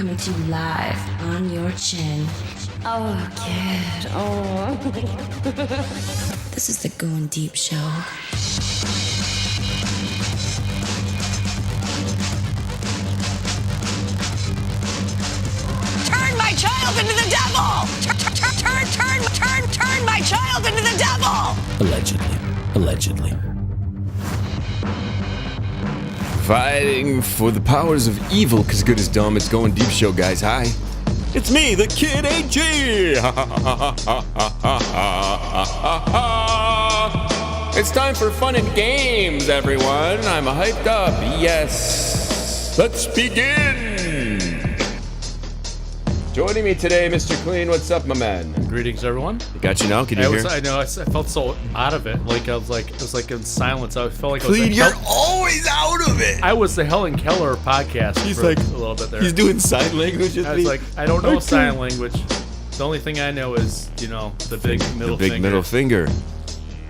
coming to you live on your chin. Oh, kid. Oh. This is the Going Deep Show. Turn my child into the devil! Turn my child into the devil! Allegedly. Fighting for the powers of evil, because good is dumb. It's Going Deep Show, guys. Hi. It's me, the Kid AG. It's time for fun and games, everyone. I'm hyped up. Yes. Let's begin. Joining me today, Mr. Clean. What's up, my man? Greetings, everyone. Got you now? Can you hear? I know. I felt so out of it. Like it was like in silence. I felt like Clean, you're always out of it. I was the Helen Keller podcast. He's for like a little bit there. He's doing sign language. I was like, I don't know sign language. The only thing I know is, the big middle finger. The big middle finger.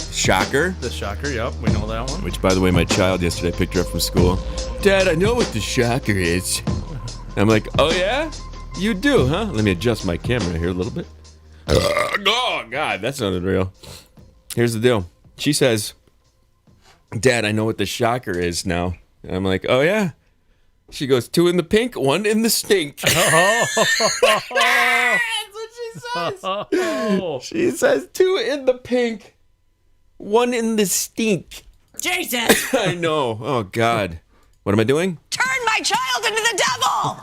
Shocker. The shocker. Yep, we know that one. Which, by the way, my child yesterday picked her up from school. Dad, I know what the shocker is. I'm like, oh yeah? You do, huh? Let me adjust my camera here a little bit. Oh, God, that sounded real. Here's the deal. She says, Dad, I know what the shocker is now. And I'm like, oh, yeah? She goes, 2 in the pink, 1 in the stink. That's what she says. She says 2 in the pink, 1 in the stink. Jesus! I know. Oh, God. What am I doing? Turn my child into the devil!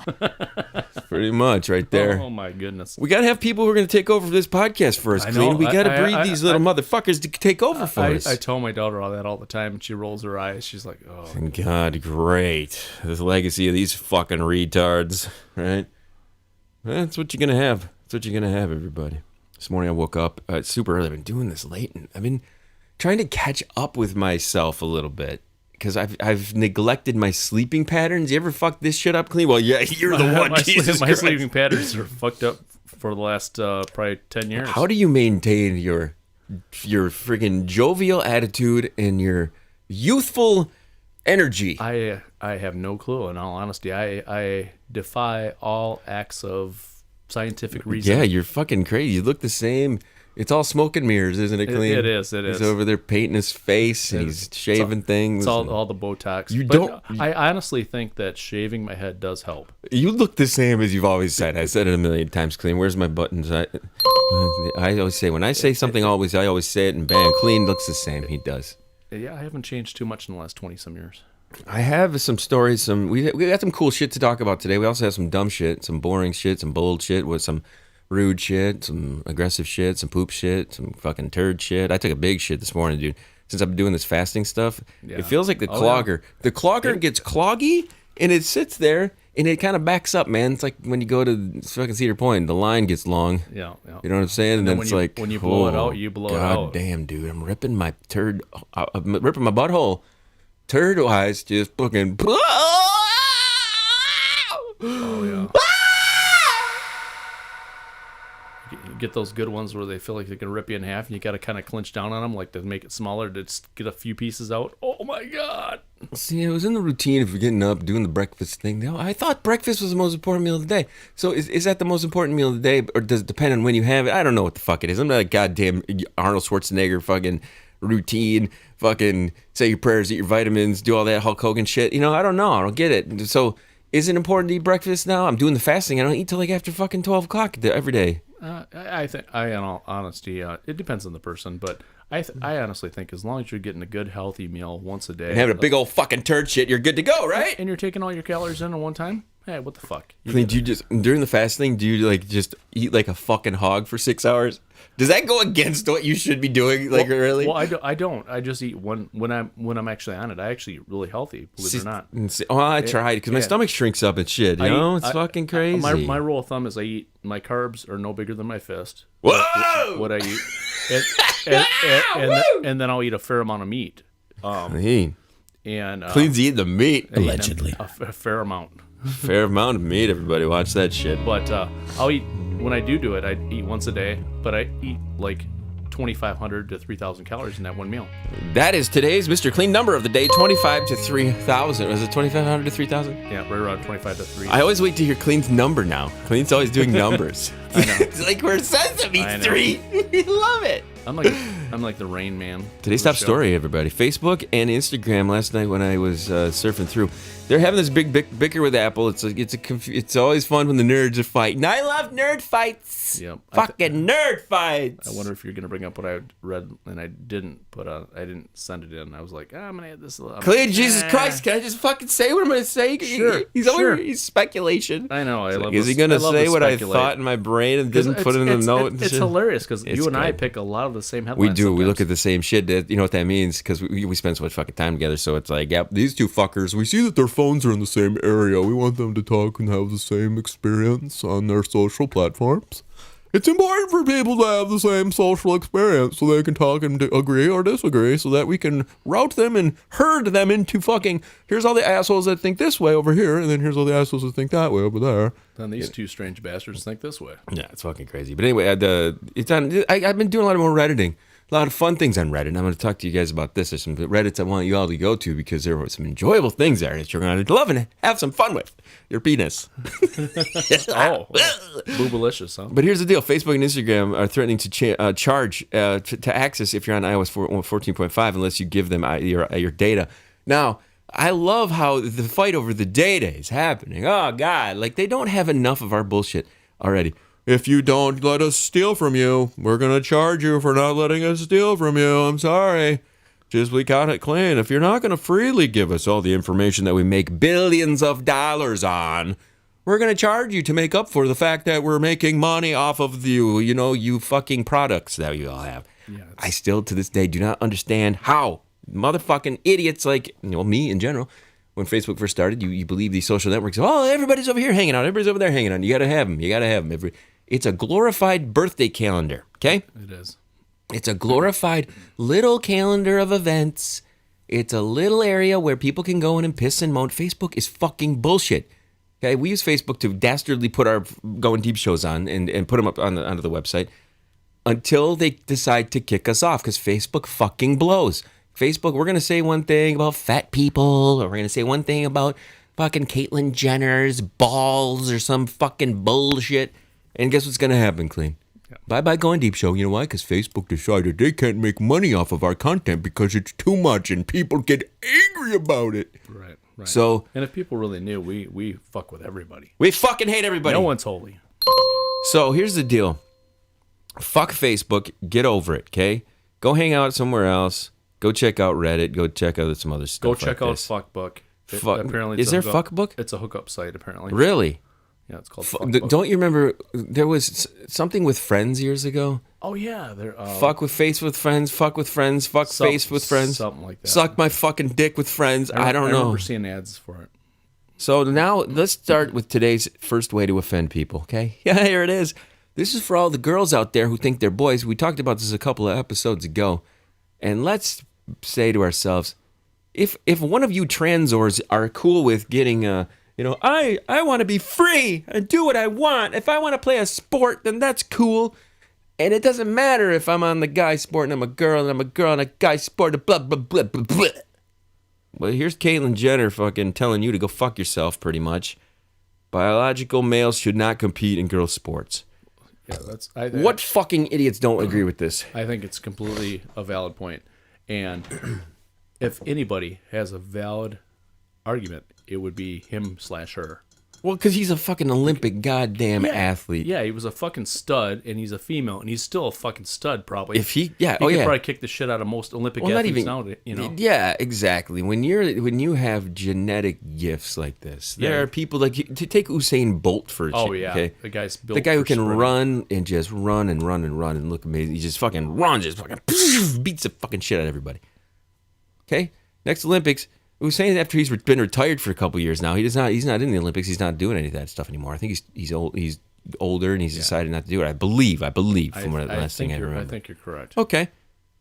Pretty much right there. Oh, my goodness. We got to have people who are going to take over for this podcast for us, Clean. We got to breed these little motherfuckers to take over for us. I tell my daughter all that all the time, and she rolls her eyes. She's like, oh. God, great. This legacy of these fucking retards, right? That's what you're going to have. That's what you're going to have, everybody. This morning I woke up super early. I've been doing this late, and I've been trying to catch up with myself a little bit. Because I've neglected my sleeping patterns. You ever fuck this shit up, Clean? Well, yeah, you're the one. Jesus my Christ. sleeping patterns are fucked up for the last probably 10 years. How do you maintain your friggin' jovial attitude and your youthful energy? I have no clue. In all honesty, I defy all acts of scientific reason. Yeah, you're fucking crazy. You look the same. It's all smoke and mirrors, isn't it, Clean? It is. He's over there painting his face, and he's shaving things. It's all the Botox. I honestly think that shaving my head does help. You look the same as you've always said. I said it a million times, Clean. Where's my buttons? I always say, when I say something, I always say it, and bam, Clean looks the same. He does. Yeah, I haven't changed too much in the last 20-some years. I have some stories. We got some cool shit to talk about today. We also have some dumb shit, some boring shit, some bold shit with some rude shit, some aggressive shit, some poop shit, some fucking turd shit. I took a big shit this morning, dude. Since I've been doing this fasting stuff, It feels like the clogger. Yeah. The clogger gets cloggy, and it sits there, and it kind of backs up, man. It's like when you go to fucking Cedar Point, the line gets long. Yeah. You know what I'm saying? And then it's like, when you blow it out, you blow it out. God damn, dude. I'm ripping my turd, I'm ripping my butthole. Turd-wise, just fucking. Oh, yeah. You get those good ones where they feel like they can rip you in half, and you got to kind of clinch down on them, like to make it smaller, to just get a few pieces out. Oh my God! See, I was in the routine of getting up, doing the breakfast thing. I thought breakfast was the most important meal of the day. So is that the most important meal of the day, or does it depend on when you have it? I don't know what the fuck it is. I'm not a goddamn Arnold Schwarzenegger fucking routine. Fucking say your prayers, eat your vitamins, do all that Hulk Hogan shit. I don't know. I don't get it. So is it important to eat breakfast now? I'm doing the fasting. I don't eat till like after fucking 12 o'clock every day. I think, in all honesty, it depends on the person, but I honestly think as long as you're getting a good, healthy meal once a day, and having a big old fucking turd shit, you're good to go, right? And you're taking all your calories in at one time. Hey, what the fuck? Do you just during the fasting? Do you like just eat like a fucking hog for 6 hours? Does that go against what you should be doing? Really? Well, I don't. I just eat when I'm actually on it. I actually eat really healthy, believe it or not. I tried because my stomach shrinks up and shit. It's fucking crazy. My rule of thumb is I eat my carbs are no bigger than my fist. Whoa! What I eat, and then I'll eat a fair amount of meat. And Clean's eating the meat allegedly. A fair amount. Fair amount of meat. Everybody watch that shit. But I'll eat when I do it. I eat once a day, but I eat like 2,500 to 3,000 calories in that one meal. That is today's Mr. Clean number of the day, 25 to 3,000. Was it 2,500 to 3,000? Yeah, right around 25 to 3. I always wait to hear Clean's number now. Clean's always doing numbers. I know. It's like we're Sesame I know. Street. We love it. I'm like the Rain Man. Today's top story, everybody. Facebook and Instagram last night when I was surfing through, they're having this big bicker with Apple. It's always fun when the nerds are fighting. I love nerd fights. Yep. Fucking nerd fights. I wonder if you're gonna bring up what I read and I didn't send it in. I was like, I'm gonna add this. Clean, Jesus Christ! Can I just fucking say what I'm gonna say? Sure, He's speculation. I know. Is he gonna say what I thought in my brain and didn't put it in a note? It's hilarious because you and I pick a lot of the same headlines. We do. Sometimes. We look at the same shit. You know what that means? Because we spend so much fucking time together. So it's like, yep, these two fuckers, we see that their phones are in the same area. We want them to talk and have the same experience on their social platforms. It's important for people to have the same social experience so they can talk and agree or disagree so that we can route them and herd them into fucking, here's all the assholes that think this way over here, and then here's all the assholes that think that way over there. Then these two strange bastards think this way. Yeah, it's fucking crazy. But anyway, I've been doing a lot more Redditing. A lot of fun things on Reddit. I'm going to talk to you guys about this. There's some Reddits I want you all to go to because there were some enjoyable things there that you're going to love and have some fun with. Your penis. Oh, boobalicious, huh? But here's the deal. Facebook and Instagram are threatening to charge to access if you're on iOS 14.5 unless you give them your data. Now, I love how the fight over the data is happening. Oh, God. Like, they don't have enough of our bullshit already. If you don't let us steal from you, we're going to charge you for not letting us steal from you. I'm sorry. Just we got it clean. If you're not going to freely give us all the information that we make billions of dollars on, we're going to charge you to make up for the fact that we're making money off of you fucking products that you all have. Yeah, I still, to this day, do not understand how motherfucking idiots like, me in general, when Facebook first started, you believe these social networks, everybody's over here hanging out, everybody's over there hanging out. You got to have them. It's a glorified birthday calendar, okay? It is. It's a glorified little calendar of events. It's a little area where people can go in and piss and moan. Facebook is fucking bullshit. Okay, we use Facebook to dastardly put our Going Deep shows on and put them up onto the website until they decide to kick us off because Facebook fucking blows. Facebook, we're going to say one thing about fat people, or we're going to say one thing about fucking Caitlyn Jenner's balls or some fucking bullshit. And guess what's going to happen, Clean? Yeah. Bye-bye Going Deep show. You know why? Because Facebook decided they can't make money off of our content because it's too much and people get angry about it. Right. So, and if people really knew, we fuck with everybody. We fucking hate everybody. No one's holy. So here's the deal. Fuck Facebook. Get over it, okay? Go hang out somewhere else. Go check out Reddit. Go check out some other stuff. Go check out this. Fuckbook. Apparently, is there Fuckbook? It's a hookup site, apparently. Really? Yeah, it's called Fuckbook. Don't you remember there was something with friends years ago? Oh, yeah. Fuck with face with friends, fuck with friends, face with friends. Something like that. Suck my fucking dick with friends. I don't know. I remember seeing ads for it. So now let's start with today's first way to offend people, okay? Yeah, here it is. This is for all the girls out there who think they're boys. We talked about this a couple of episodes ago. And let's say to ourselves, if one of you transors are cool with getting I want to be free and do what I want. If I want to play a sport, then that's cool. And it doesn't matter if I'm on the guy sport and I'm a girl and I'm a girl on a guy sport, blah, blah, blah, blah, blah. Well, here's Caitlyn Jenner fucking telling you to go fuck yourself, pretty much. Biological males should not compete in girls' sports. Yeah, what fucking idiots don't agree with this? I think it's completely a valid point. And if anybody has a valid argument, it would be him/her. Well, because he's a fucking Olympic goddamn athlete. Yeah, he was a fucking stud, and he's a female, and he's still a fucking stud, probably. He could probably kick the shit out of most Olympic athletes now, Yeah, exactly. When you have genetic gifts like this, there are people like to take Usain Bolt for instance. Oh yeah, okay? the guy's built. The guy who can sprinting. run and just run and look amazing. He just fucking runs, just fucking beats the fucking shit out of everybody. Okay, next Olympics. Usain, after he's been retired for a couple years now, he's not in the Olympics. He's not doing any of that stuff anymore. I think he's old. He's older, and he's decided not to do it. I believe from the last thing I remember. I think you're correct. Okay.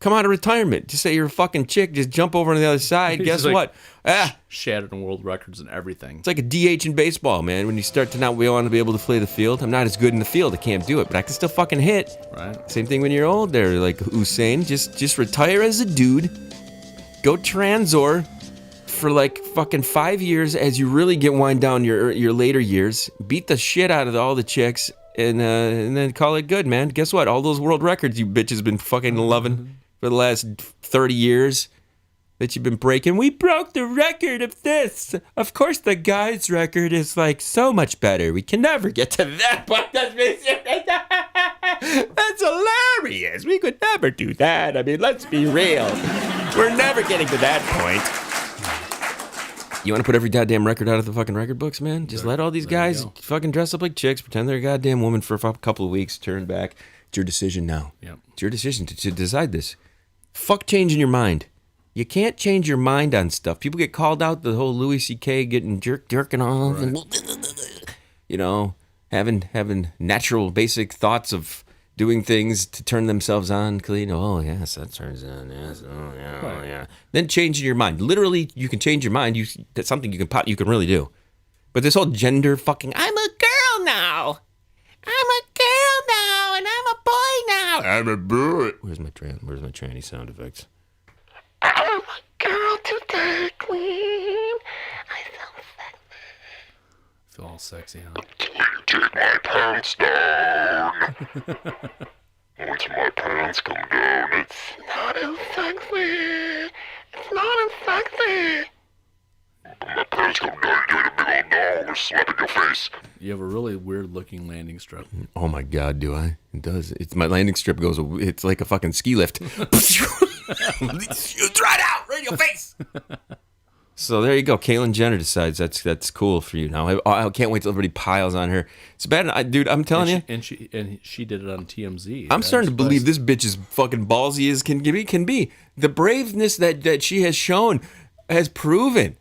Come out of retirement. Just say you're a fucking chick. Just jump over on the other side. He's Guess like, what? Shattering world records and everything. It's like a DH in baseball, man. When you start to not want to be able to play the field. I'm not as good in the field. I can't do it, but I can still fucking hit. Right. Same thing when you're old there, like Usain. Just retire as a dude. Go transor for like fucking 5 years as you really get wind down your later years. Beat the shit out of all the chicks and then call it good, man. Guess what? All those world records you bitches been fucking loving for the last 30 years that you've been breaking. We broke the record of this. Of course, the guy's record is like so much better. We can never get to that point. That's hilarious. We could never do that. I mean, let's be real. We're never getting to that point. You want to put every goddamn record out of the fucking record books, man? Just let all these guys fucking dress up like chicks, pretend they're a goddamn woman for a couple of weeks, turn back. It's your decision now. Yep. It's your decision to decide this. Fuck changing your mind. You can't change your mind on stuff. People get called out, the whole Louis C.K. getting jerking off, right. And, having natural, basic thoughts of doing things to turn themselves on clean. Oh, yes, that turns on. Yes, oh, yeah, right. Oh, yeah. Then changing your mind. Literally, you can change your mind. That's something you can really do. But this whole gender fucking, I'm a girl now. I'm a girl now, and I'm a boy now. I'm a boy. Where's my tranny sound effects? I'm a girl today, queen. I feel all sexy, huh? Take my pants down. Once my pants come down, it's not as sexy. It's not as sexy. When my pants come down, you're doing a big old dog or slap in your face. You have a really weird looking landing strip. Oh my God, do I? It does. It's my landing strip goes. It's like a fucking ski lift. You dry it out right in your face. So there you go. Caitlyn Jenner decides that's cool for you now. I can't wait till everybody piles on her. It's bad, dude. I'm telling you. And she did it on TMZ. I'm starting to believe this bitch is fucking ballsy as can be. The braveness that she has shown has proven.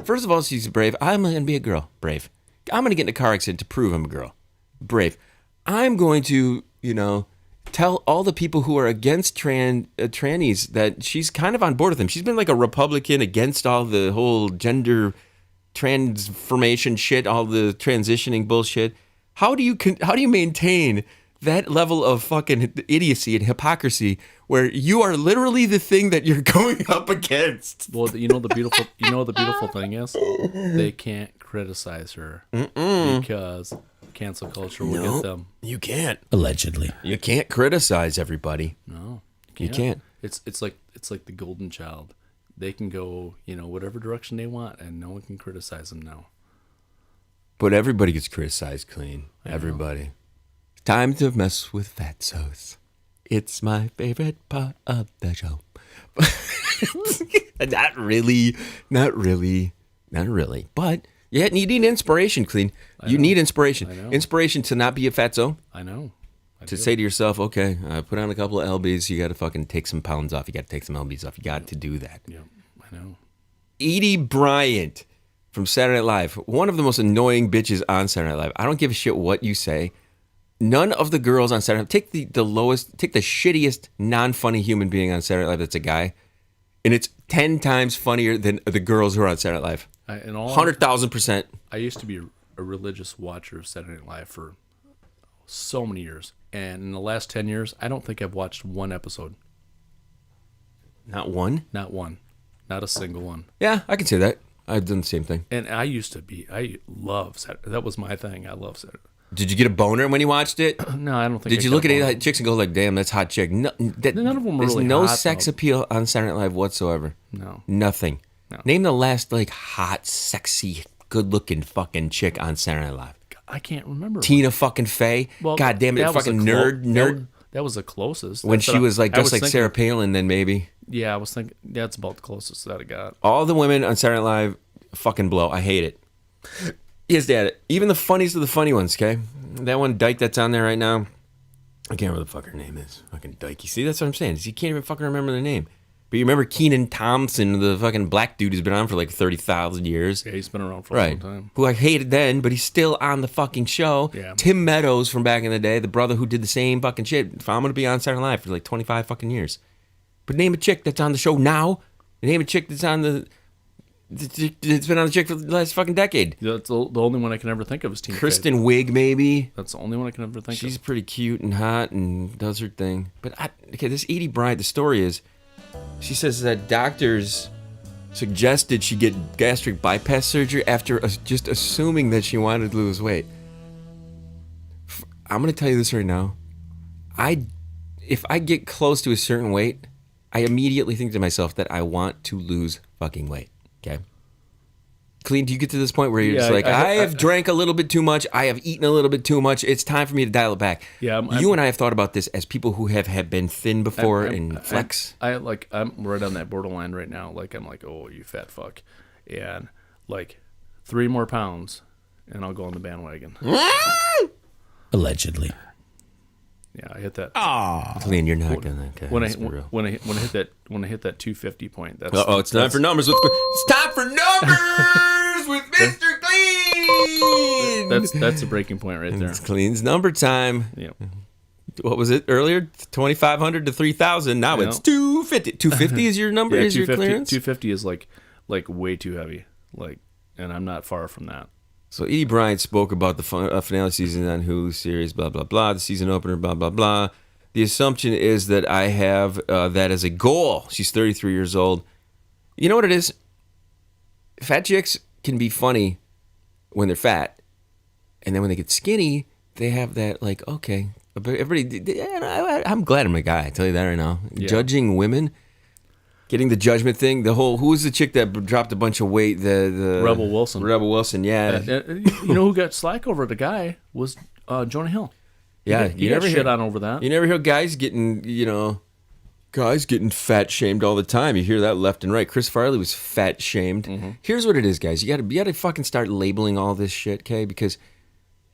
First of all, she's brave. I'm gonna be a girl. Brave. I'm gonna get in a car accident to prove I'm a girl. Brave. I'm going to, tell all the people who are against trannies that she's kind of on board with them. She's been like a Republican against all the whole gender transformation shit, all the transitioning bullshit. How do you maintain that level of fucking idiocy and hypocrisy where you are literally the thing that you're going up against? Well, the beautiful thing is they can't criticize her because cancel culture will get them. You can't. Allegedly. You can't criticize everybody. No. You can't. It's like the golden child. They can go, whatever direction they want and no one can criticize them now. But everybody gets criticized clean. Everybody. Time to mess with fatsos. It's my favorite part of the show. Not really. But yeah, you need inspiration, clean. You need inspiration. Inspiration to not be a fatso. I know. To say to yourself, okay, put on a couple of lbs. You got to fucking take some pounds off. You got to take some lbs off. You got to do that. Yeah, I know. Edie Bryant from Saturday Night Live. One of the most annoying bitches on Saturday Night Live. I don't give a shit what you say. None of the girls on Saturday Night Live. Take the shittiest non-funny human being on Saturday Night Live that's a guy, and it's 10 times funnier than the girls who are on Saturday Night Live. 100,000%. I used to be a religious watcher of Saturday Night Live for so many years. And in the last 10 years, I don't think I've watched one episode. Not one? Not one. Not a single one. Yeah, I can say that. I've done the same thing. And I love Saturday. That was my thing. I love Saturday. Did you get a boner when you watched it? No, I don't think. Did you look at any chicks and go like, "Damn, that's hot chick"? No, none of them were there's really no hot, sex though. appeal on Saturday Night Live whatsoever. No, nothing. No. Name the last like hot, sexy, good-looking fucking chick on Saturday Night Live. I can't remember. Tina fucking Fey. Well, God damn it, fucking nerd. That was the closest. When she was like just like thinking, Sarah Palin, then maybe. Yeah, I was thinking that's about the closest that I got. All the women on Saturday Night Live fucking blow. I hate it. Yes, Dad. Even the funniest of the funny ones, okay? That one dyke that's on there right now, I can't remember what the fuck her name is. Fucking dyke. You see, that's what I'm saying. You can't even fucking remember the name. But you remember Keenan Thompson, the fucking black dude who's been on for like 30,000 years. Yeah, he's been around for a Right. long time. Who I hated then, but he's still on the fucking show. Yeah. Tim Meadows from back in the day, the brother who did the same fucking shit. I'm going to be on Saturday Night Live for like 25 fucking years. But name a chick that's on the show now. Name a chick that's on it's been on the chick for the last fucking decade. That's the only one I can ever think of is Tina Fey. Kristen Wiig, maybe. That's the only one I can ever think She's of. pretty cute and hot and does her thing. But this Edie Bryant, the story is, she says that doctors suggested she get gastric bypass surgery after just assuming that she wanted to lose weight. I'm going to tell you this right now. If I get close to a certain weight, I immediately think to myself that I want to lose fucking weight. Okay? Clean, do you get to this point where you're just like, I have drank a little bit too much, I have eaten a little bit too much, it's time for me to dial it back? Yeah, you and I have thought about this as people who have been thin before and flex. I'm right on that borderline right now. Like, I'm like, oh, you fat fuck. And like 3 more pounds and I'll go on the bandwagon. Allegedly. Yeah, I hit that. Clean, you're not gonna. Okay, When I let's be real. when I hit that 250 point, that's It's time for numbers. It's time for numbers with Mr. Clean. that's a breaking point right there. It's Clean's number time. Yeah. What was it earlier? 2,500 to 3,000. Now it's 250. 250 is your number. Yeah, is your clearance? 250 is like way too heavy. Like, and I'm not far from that. So Edie Bryant spoke about the finale season on Hulu series, blah, blah, blah, the season opener, blah, blah, blah. The assumption is that I have that as a goal. She's 33 years old. You know what it is? Fat chicks can be funny when they're fat. And then when they get skinny, they have that, like, okay. Everybody, I'm glad I'm a guy, I tell you that right now. Yeah. Judging women, getting the judgment thing, the whole, who was the chick that dropped a bunch of weight? The Rebel Wilson. Rebel Wilson, yeah. You know who got slack over the guy was Jonah Hill. Yeah, He got shit on over that. You never hear guys getting fat shamed all the time. You hear that left and right. Chris Farley was fat shamed. Mm-hmm. Here's what it is, guys. You gotta fucking start labeling all this shit, okay? Because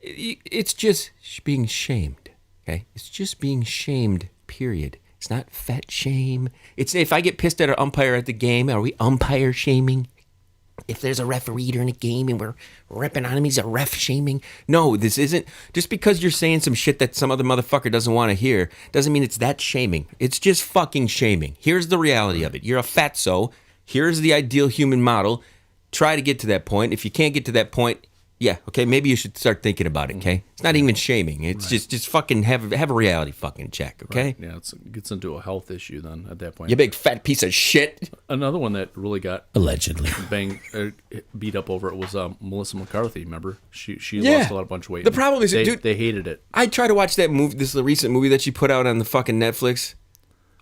it's just being shamed, okay? It's just being shamed, period. It's not fat shame. It's if I get pissed at an umpire at the game, are we umpire shaming? If there's a referee during a game and we're ripping on him, he's a ref shaming. No, this isn't. Just because you're saying some shit that some other motherfucker doesn't want to hear doesn't mean it's that shaming. It's just fucking shaming. Here's the reality of it. You're a fatso. Here's the ideal human model. Try to get to that point. If you can't get to that point, yeah, okay, maybe you should start thinking about it, okay? It's not even shaming. It's just fucking have a reality fucking check, okay? Right. Yeah, it gets into a health issue then at that point. You big fat piece of shit. Another one that really got Allegedly. beat up over it was Melissa McCarthy. Remember, she Yeah. lost a bunch of weight. The problem is, they, dude- they hated it. I tried to watch that movie, this recent movie that she put out on the fucking Netflix.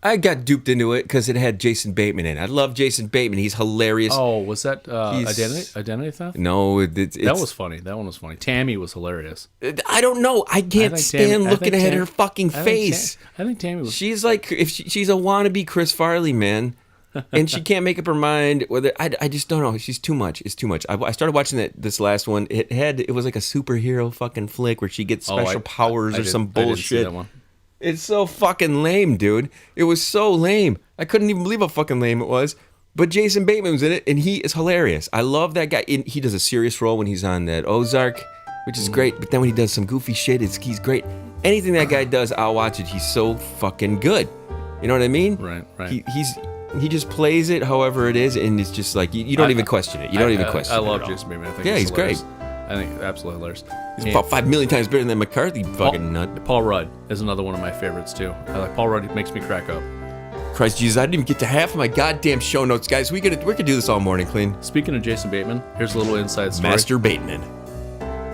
I got duped into it because it had Jason Bateman in it. I love Jason Bateman. He's hilarious. Oh, was that He's- identity theft? No, it's That was funny. That one was funny. Tammy was hilarious. I don't know. I can't stand looking at her fucking I think face. I think Tammy was. She's like, if she's a wannabe Chris Farley, man. And she can't make up her mind whether I just don't know. She's too much. It's too much. I started watching this last one. It was like a superhero fucking flick where she gets special powers or some I didn't see bullshit. that one. It's so fucking lame, dude. It was so lame. I couldn't even believe how fucking lame it was. But Jason Bateman was in it, and he is hilarious. I love that guy. He does a serious role when he's on that Ozark, which is great. But then when he does some goofy shit, he's great. Anything that guy does, I'll watch it. He's so fucking good. You know what I mean? Right. He just plays it however it is, and it's just like you don't even question it. You don't even question it. I love at all. Jason Bateman. I think Yeah, he's hilarious. great. I think absolutely hilarious. He's about 5 million times better than McCarthy fucking nut. Paul Rudd is another one of my favorites too. I like Paul Rudd. He makes me crack up. Christ Jesus, I didn't even get to half of my goddamn show notes, guys. We could do this all morning, Clean. Speaking of Jason Bateman, here's a little inside story. Master Bateman.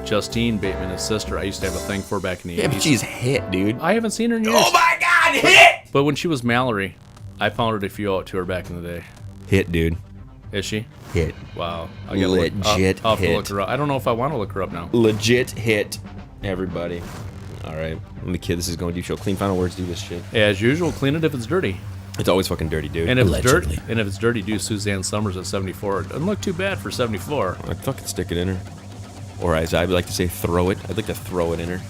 Justine Bateman, his sister, I used to have a thing for back in the 80s. Yeah, but she's hit, dude. I haven't seen her in years. Oh my God, hit! But when she was Mallory, I pounded a few out to her back in the day. Hit, dude. Is she? Hit. Wow. Legit I'll have to hit. look her up. I don't know if I want to look her up now. Legit hit, everybody. All right, let me kid. This is going to do show. Clean final words. Do this shit. As usual, clean it if it's dirty. It's always fucking dirty, dude. And if it's Allegedly. dirty, do Suzanne Summers at 74. It doesn't look too bad for 74. I'd fucking stick it in her. Or as I would like to say, throw it. I'd like to throw it in her.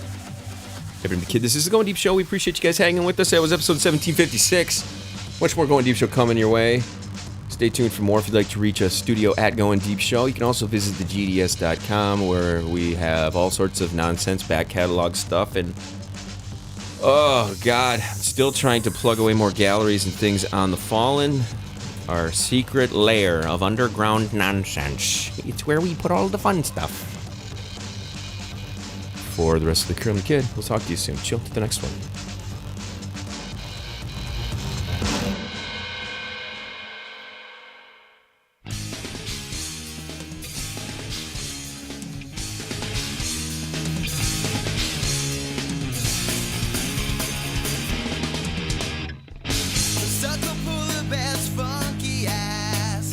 Everybody, kid, this is the Going Deep Show. We appreciate you guys hanging with us. That was episode 1756. Much more Going Deep Show coming your way. Stay tuned for more if you'd like to reach us, studio at Going Deep Show. You can also visit thegds.com where we have all sorts of nonsense back catalog stuff. And, oh, God, still trying to plug away more galleries and things on The Fallen, our secret lair of underground nonsense. It's where we put all the fun stuff. For the rest of the Curly Kid, we'll talk to you soon. Chill to the next one. Sucker pull the best funky ass.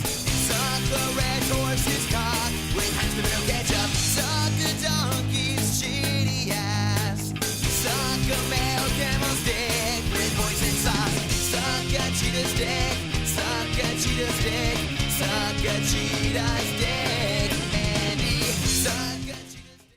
Sucker red horse his cock with hands but no ketchup. Sucker donkey's shitty ass. Sucker male camel stick with poison sauce. Sucker cheetah's dick. Sucker cheetah's dick. Sucker cheetah's dick. Andy. Sucker cheetah's dick.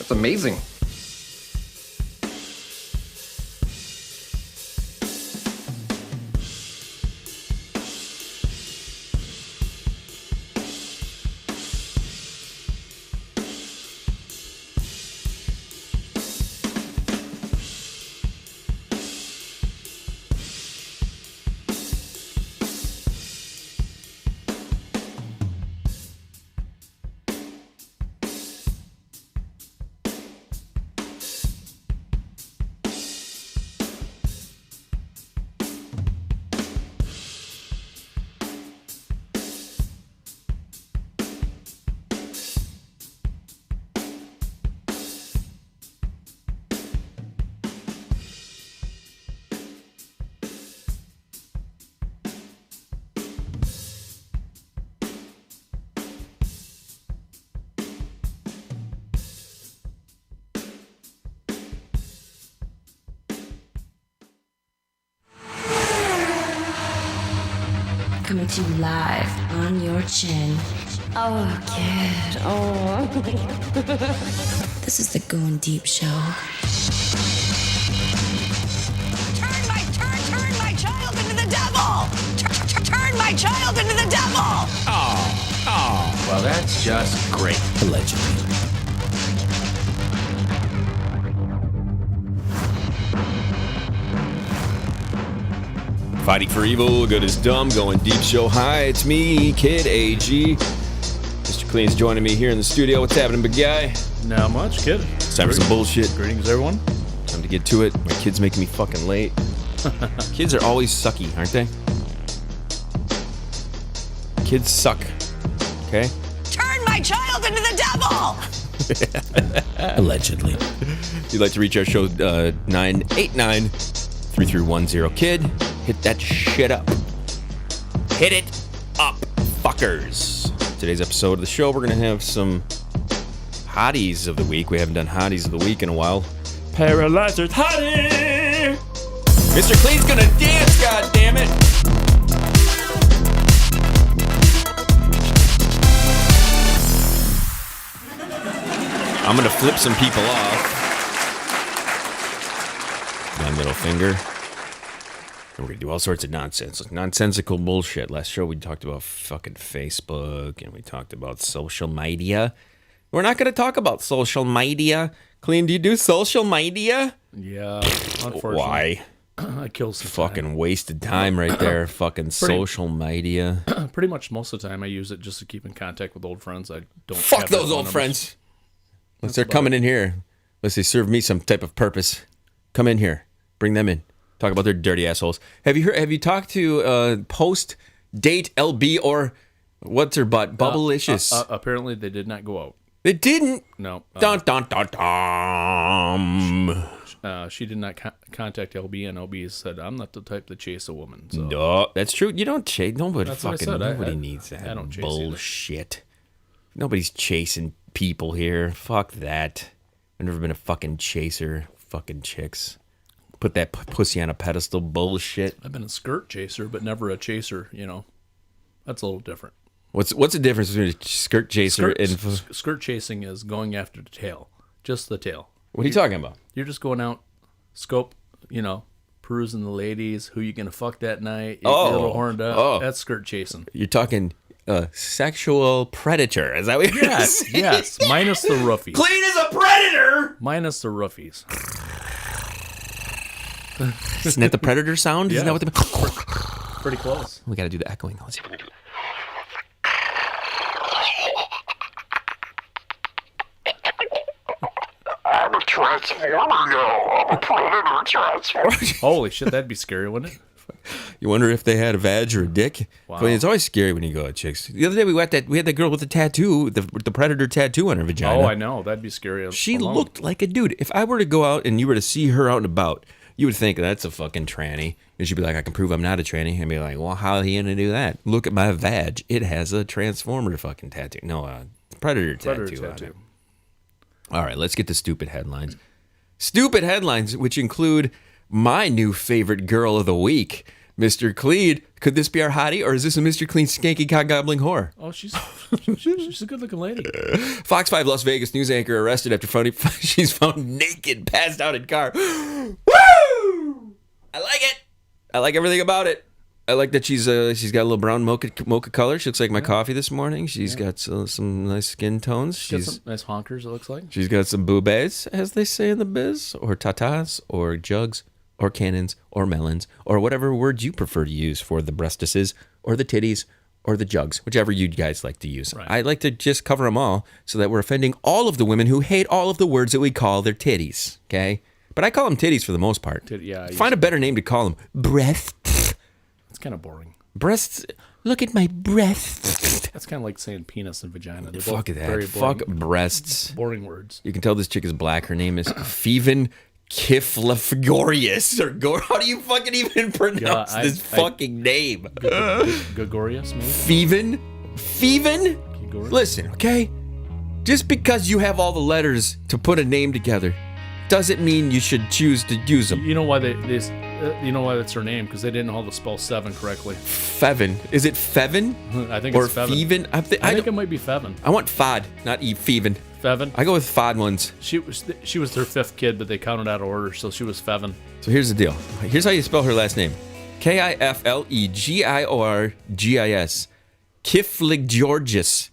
That's amazing. Coming to you live on your chin. Oh, kid. Oh. This is the Going Deep show. Turn my child into the devil! Turn my child into the devil! Well, that's just great. Allegedly. Fighting for evil, good as dumb, going deep show. Hi, it's me, Kid AG. Mr. Clean's joining me here in the studio. What's happening, big guy? Not much, kid. It's time for some bullshit. Greetings, everyone. Time to get to it. My kid's making me fucking late. Kids are always sucky, aren't they? Kids suck. Okay? Turn my child into the devil! Allegedly. If you'd like to reach our show, 989-3310. Kid, hit that shit up. Hit it up, fuckers. Today's episode of the show, we're going to have some hotties of the week. We haven't done hotties of the week in a while. Paralyzer's hottie! Mr. Clean's going to dance, goddammit! I'm going to flip some people off. My middle finger. And we're going to do all sorts of nonsense. Nonsensical bullshit. Last show we talked about fucking Facebook and we talked about social media. We're not going to talk about social media. Clean, do you do social media? Yeah, unfortunately. Why? I kill some Fucking wasted time right there. Fucking social media. time. Pretty much most of the time I use it just to keep in contact with old friends. I don't Fuck have their those phone old numbers. friends. Unless they're coming in here. Unless they serve me some type of purpose. Come in here. Bring them in. Talk about their dirty assholes. Have you talked to post date LB or what's her butt? Bubblicious. Apparently they did not go out. They didn't. No. Dun dun dun dun. She did not contact LB, and LB said, I'm not the type to chase a woman. So. No, that's true. You don't chase. Nobody That's what I fucking. said. Nobody I needs that I don't chase bullshit. Nobody's chasing people here. Fuck that. I've never been a fucking chaser. Fucking chicks. Put that pussy on a pedestal. Bullshit. I've been a skirt chaser, but never a chaser, you know. That's a little different. What's the difference between a skirt chaser and? Skirt chasing is going after the tail. Just the tail. What are you talking about? You're just going out, scope, you know, perusing the ladies, who you gonna fuck that night, you're a little horned up. Oh. That's skirt chasing. You're talking sexual predator. Is that what you're Yes, saying? yes. Minus the roofies. Clean is a predator. Minus the roofies. Isn't that the predator sound? Isn't Yeah. that what the... Pretty close. We got to do the echoing. Let's see. I'm a transformer now. I'm a predator transformer. Holy shit, that'd be scary, wouldn't it? You wonder if they had a vag or a dick. Wow. I mean, it's always scary when you go at chicks. The other day we had that girl with the tattoo, the predator tattoo on her vagina. Oh, I know. That'd be scary. She alone. looked like a dude. If I were to go out and you were to see her out and about, you would think that's a fucking tranny. And she'd be like, I can prove I'm not a tranny. And be like, well, how are you going to do that? Look at my vag. It has a transformer fucking tattoo. No, predator tattoo on it. All right, let's get to stupid headlines. Stupid headlines, which include my new favorite girl of the week, Mr. Clean. Could this be our hottie, or is this a Mr. Clean skanky cock gobbling whore? Oh, she's a good looking lady. Fox 5 Las Vegas news anchor arrested after she's found naked, passed out in car. Woo! I like it. I like everything about it. I like that she's got a little brown mocha color. She looks like my coffee this morning. She's got some nice skin tones. She's got some nice honkers, it looks like. She's got some boobies, as they say in the biz, or tatas, or jugs, or cannons, or melons, or whatever word you prefer to use for the breastises, or the titties, or the jugs, whichever you guys like to use. Right. I like to just cover them all so that we're offending all of the women who hate all of the words that we call their titties, okay? But I call them titties for the most part. Find a better name to call them. Breasts. It's kind of boring. Breasts. Look at my breasts. That's kind of like saying penis and vagina. They're Fuck both that. very boring, Fuck breasts. boring words. You can tell this chick is black. Her name is Feven Kiflafgorius. Or how do you fucking even pronounce this fucking name? Gregorius, maybe? Feven? Gregorius? Listen, okay? Just because you have all the letters to put a name together doesn't mean you should choose to use them. You know why you know why that's her name? Because they didn't know how to spell 7 correctly. Feven. Is it Feven? I think or it's Feven. Feven? I think it might be Feven. I want Fod, not Feven. Feven. I go with Fod ones. She was their 5th kid, but they counted out of order, so she was Feven. So here's the deal. Here's how you spell her last name. Kifleggiorgis. Kifliggeorgis.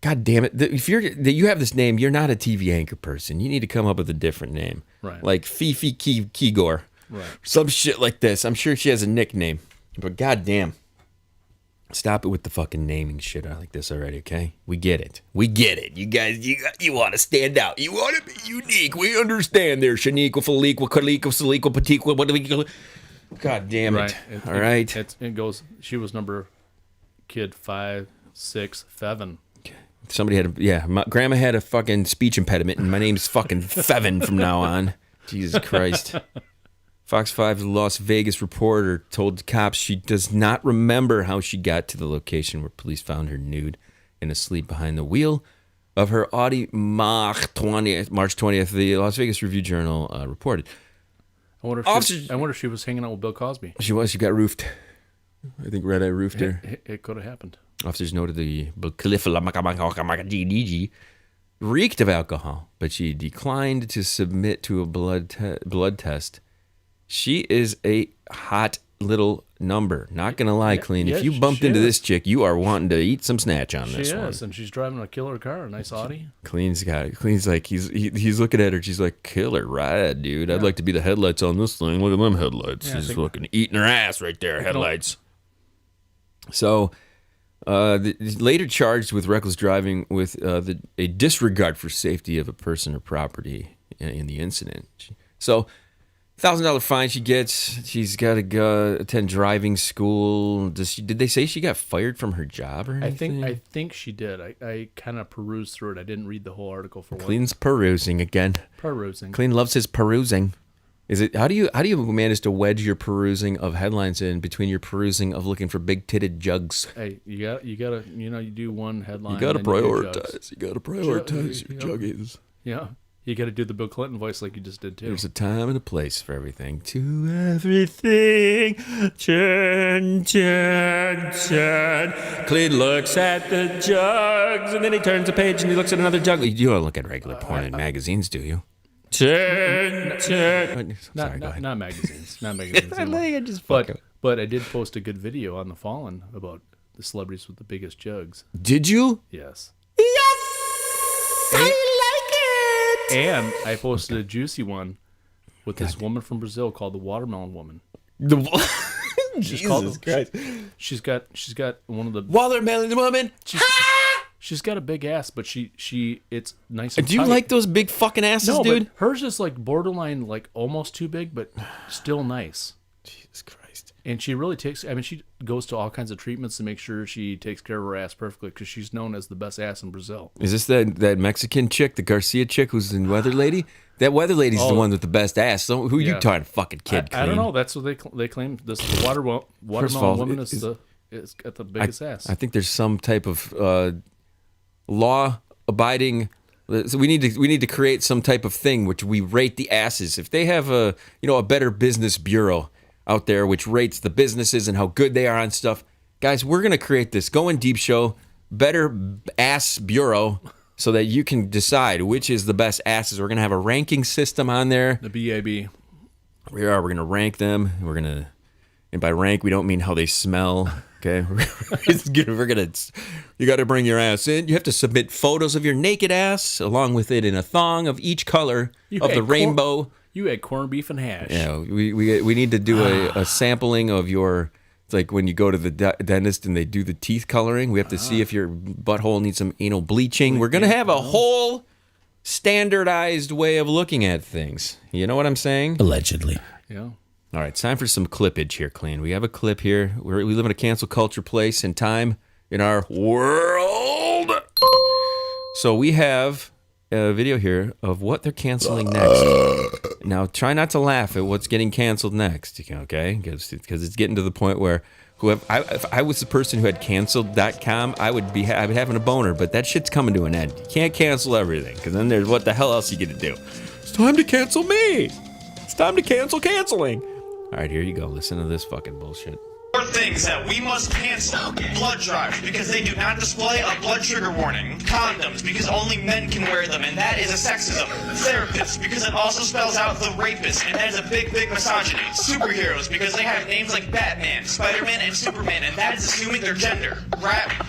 God damn it. If you have this name, you're not a TV anchor person. You need to come up with a different name. Right. Like Fifi Kigor. Right. Some shit like this. I'm sure she has a nickname. But goddamn. Stop it with the fucking naming shit like this already, okay? We get it. You guys, you want to stand out. You want to be unique. We understand there. Shaniqua, Faliqua, Kaliqua, Saliqua, Patiqua, what do we call it? God damn it. All right. It goes, she was kid 5, 6, Feven. Somebody had my grandma had a fucking speech impediment, and my name's fucking Feven from now on. Jesus Christ. Fox 5's Las Vegas reporter told cops she does not remember how she got to the location where police found her nude and asleep behind the wheel of her Audi March 20th. The Las Vegas Review-Journal reported. I wonder if she was hanging out with Bill Cosby. She was. She got roofed. I think Red Eye roofed her. It could have happened. Officers noted the reeked of alcohol, but she declined to submit to a blood test. She is a hot little number. Not gonna lie, Clean. If you bumped into this chick, you are wanting to eat some snatch on this one. She is, and she's driving a killer car, a nice Audi. Clean's like he's looking at her. She's like, killer ride, dude. I'd like to be the headlights on this thing. Look at them headlights. She's looking eating her ass right there. Headlights. So. Later charged with reckless driving with a disregard for safety of a person or property in the incident. So, $1,000 fine she gets. She's got to go attend driving school. Did they say she got fired from her job or anything? I think she did. I kind of perused through it. I didn't read the whole article for Clean's perusing again. Clean loves his perusing. Is it how do you manage to wedge your perusing of headlines in between your perusing of looking for big titted jugs? Hey, you gotta you do one headline. You gotta prioritize. You gotta prioritize your juggies. Yeah. You gotta do the Bill Clinton voice like you just did too. There's a time and a place for everything. To everything. Turn. Clean looks at the jugs and then he turns the page and he looks at another jug. You don't look at regular porn in magazines, do you? Turn. Not magazines. Not magazines. But I did post a good video on The Fallen about the celebrities with the biggest jugs. Did you? Yes. Yes! I like it! And I posted a juicy one with this woman from Brazil called the Watermelon Woman. Jesus Christ. She's got one of the... Watermelon Woman! She's got a big ass, but it's nice and Do you tight. like those big fucking asses, no, dude? But hers is like borderline, like almost too big, but still nice. Jesus Christ. And she really she goes to all kinds of treatments to make sure she takes care of her ass perfectly because she's known as the best ass in Brazil. Is this that Mexican chick, the Garcia chick who's the weather lady? That weather lady's the one with the best ass. So who you trying to fucking kid? I don't know. That's what they claim. This watermelon woman is got the biggest ass. I think there's some type of law-abiding. So we need to create some type of thing which we rate the asses. If they have a better business bureau, out there, which rates the businesses and how good they are on stuff. Guys, we're going to create this Going Deep show, Better Ass Bureau, so that you can decide which is the best asses. We're going to have a ranking system on there. The BAB. We're going to rank them. And by rank, we don't mean how they smell. Okay, you got to bring your ass in. You have to submit photos of your naked ass along with it in a thong of each color of the rainbow. You had corned beef and hash. Yeah, we need to do a sampling of your. It's like when you go to the dentist and they do the teeth coloring. We have to see if your butthole needs some anal bleaching. We're gonna have a whole standardized way of looking at things. You know what I'm saying? Allegedly. Yeah. All right, it's time for some clippage here, Clean. We have a clip here. We live in a cancel culture place and time in our world. So we have a video here of what they're canceling next. Now, try not to laugh at what's getting canceled next, okay? Because it's getting to the point where if I was the person who had canceled.com, I would be having a boner, but that shit's coming to an end. You can't cancel everything, because then there's what the hell else you get to do? It's time to cancel me. It's time to cancel canceling. All right, here you go. Listen to this fucking bullshit. More things that we must cancel. Blood drives, because they do not display a blood sugar warning. Condoms, because only men can wear them, and that is a sexism. Therapists, because it also spells out the rapist, and that is a big, big misogyny. Superheroes, because they have names like Batman, Spider-Man, and Superman, and that is assuming their gender. Rap,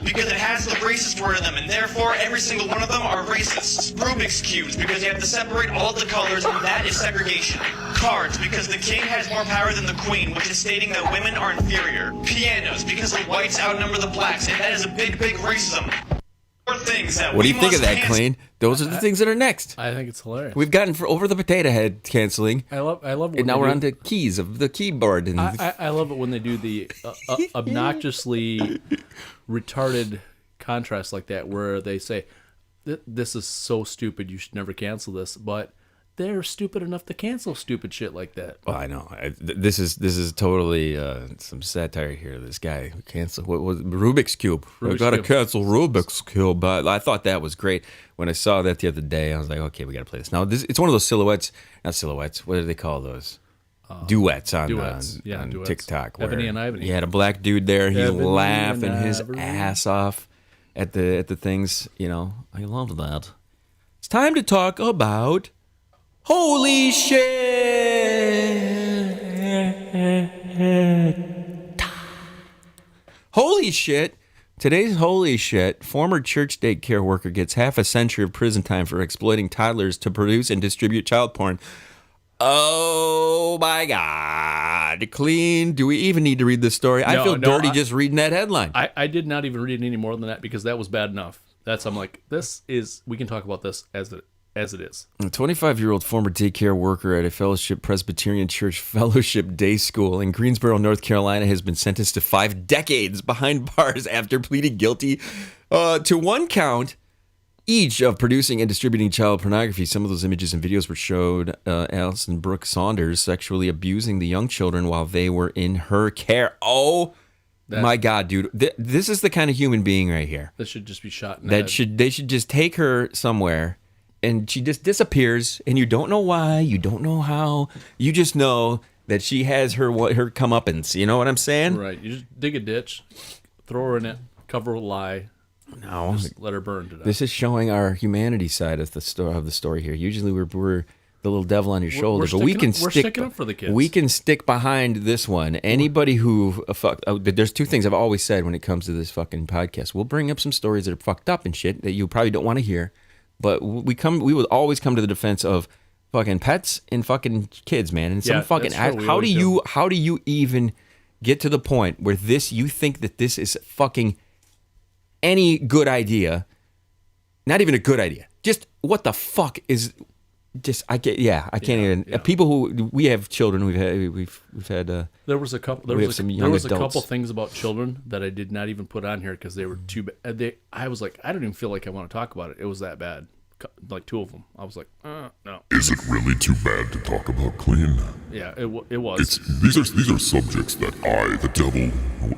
because it has the racist word in them, and therefore every single one of them are racists. Rubik's Cubes, because you have to separate all the colors, and that is segregation. Cards, because the king has more power than the queen, which is stating that women are inferior. Pianos, because the whites outnumber the blacks, and that is a big, big racism. More things that what do you think of that, Clean? Those are the things that are next. I think it's hilarious. We've gotten over the potato head canceling. I love it. And now we're on the keys of the keyboard. And I love it when they do the obnoxiously retarded contrast like that, where they say, "This is so stupid. You should never cancel this," but they're stupid enough to cancel stupid shit like that. Well, I know. This is totally some satire here. This guy who canceled what was Rubik's Cube. We got to cancel Rubik's Cube. But I thought that was great. When I saw that the other day, I was like, okay, we got to play this. Now, it's one of those silhouettes. Not silhouettes. What do they call those? Duets on duets. TikTok. Ebony and Ivory. You had a black dude there. He's Ebony laughing and his Ivory. ass off at the things. You know, I love that. It's time to talk about holy shit! Holy shit! Today's holy shit. Former church daycare worker gets half a century of prison time for exploiting toddlers to produce and distribute child porn. Oh my God. Clean. Do we even need to read this story? I feel dirty just reading that headline. I did not even read it any more than that, because that was bad enough. I'm like, we can talk about this as it is. A 25-year-old former daycare worker at a Fellowship Presbyterian Church Fellowship Day School in Greensboro, North Carolina, has been sentenced to 5 decades behind bars after pleading guilty to 1 count each of producing and distributing child pornography. Some of those images and videos were showed Alison Brooke Saunders sexually abusing the young children while they were in her care. Oh, my God, dude. This is the kind of human being right here. This should just be shot in the head. They should just take her somewhere, and she just disappears, and you don't know why, you don't know how, you just know that she has her comeuppance. You know what I'm saying? Right. You just dig a ditch, throw her in it, cover her with a lie. No, just let her burn to death. This is showing our humanity side of the story here. Usually we're the little devil on your shoulder, but we're sticking up for the kids. We can stick behind this one. Anybody who there's 2 things I've always said when it comes to this fucking podcast. We'll bring up some stories that are fucked up and shit that you probably don't want to hear. But we will always come to the defense of fucking pets and fucking kids, man. And some fucking how do you even get to the point where you think that this is fucking any good idea? Not even a good idea. Just what the fuck is I can't even. People who we have children, we've had. There was a couple things about children that I did not even put on here because they were too bad. I was like, I don't even feel like I want to talk about it. It was that bad. Like 2 of them. I was like, no. Is it really too bad to talk about, Clean? Yeah, it was. These are subjects that the devil,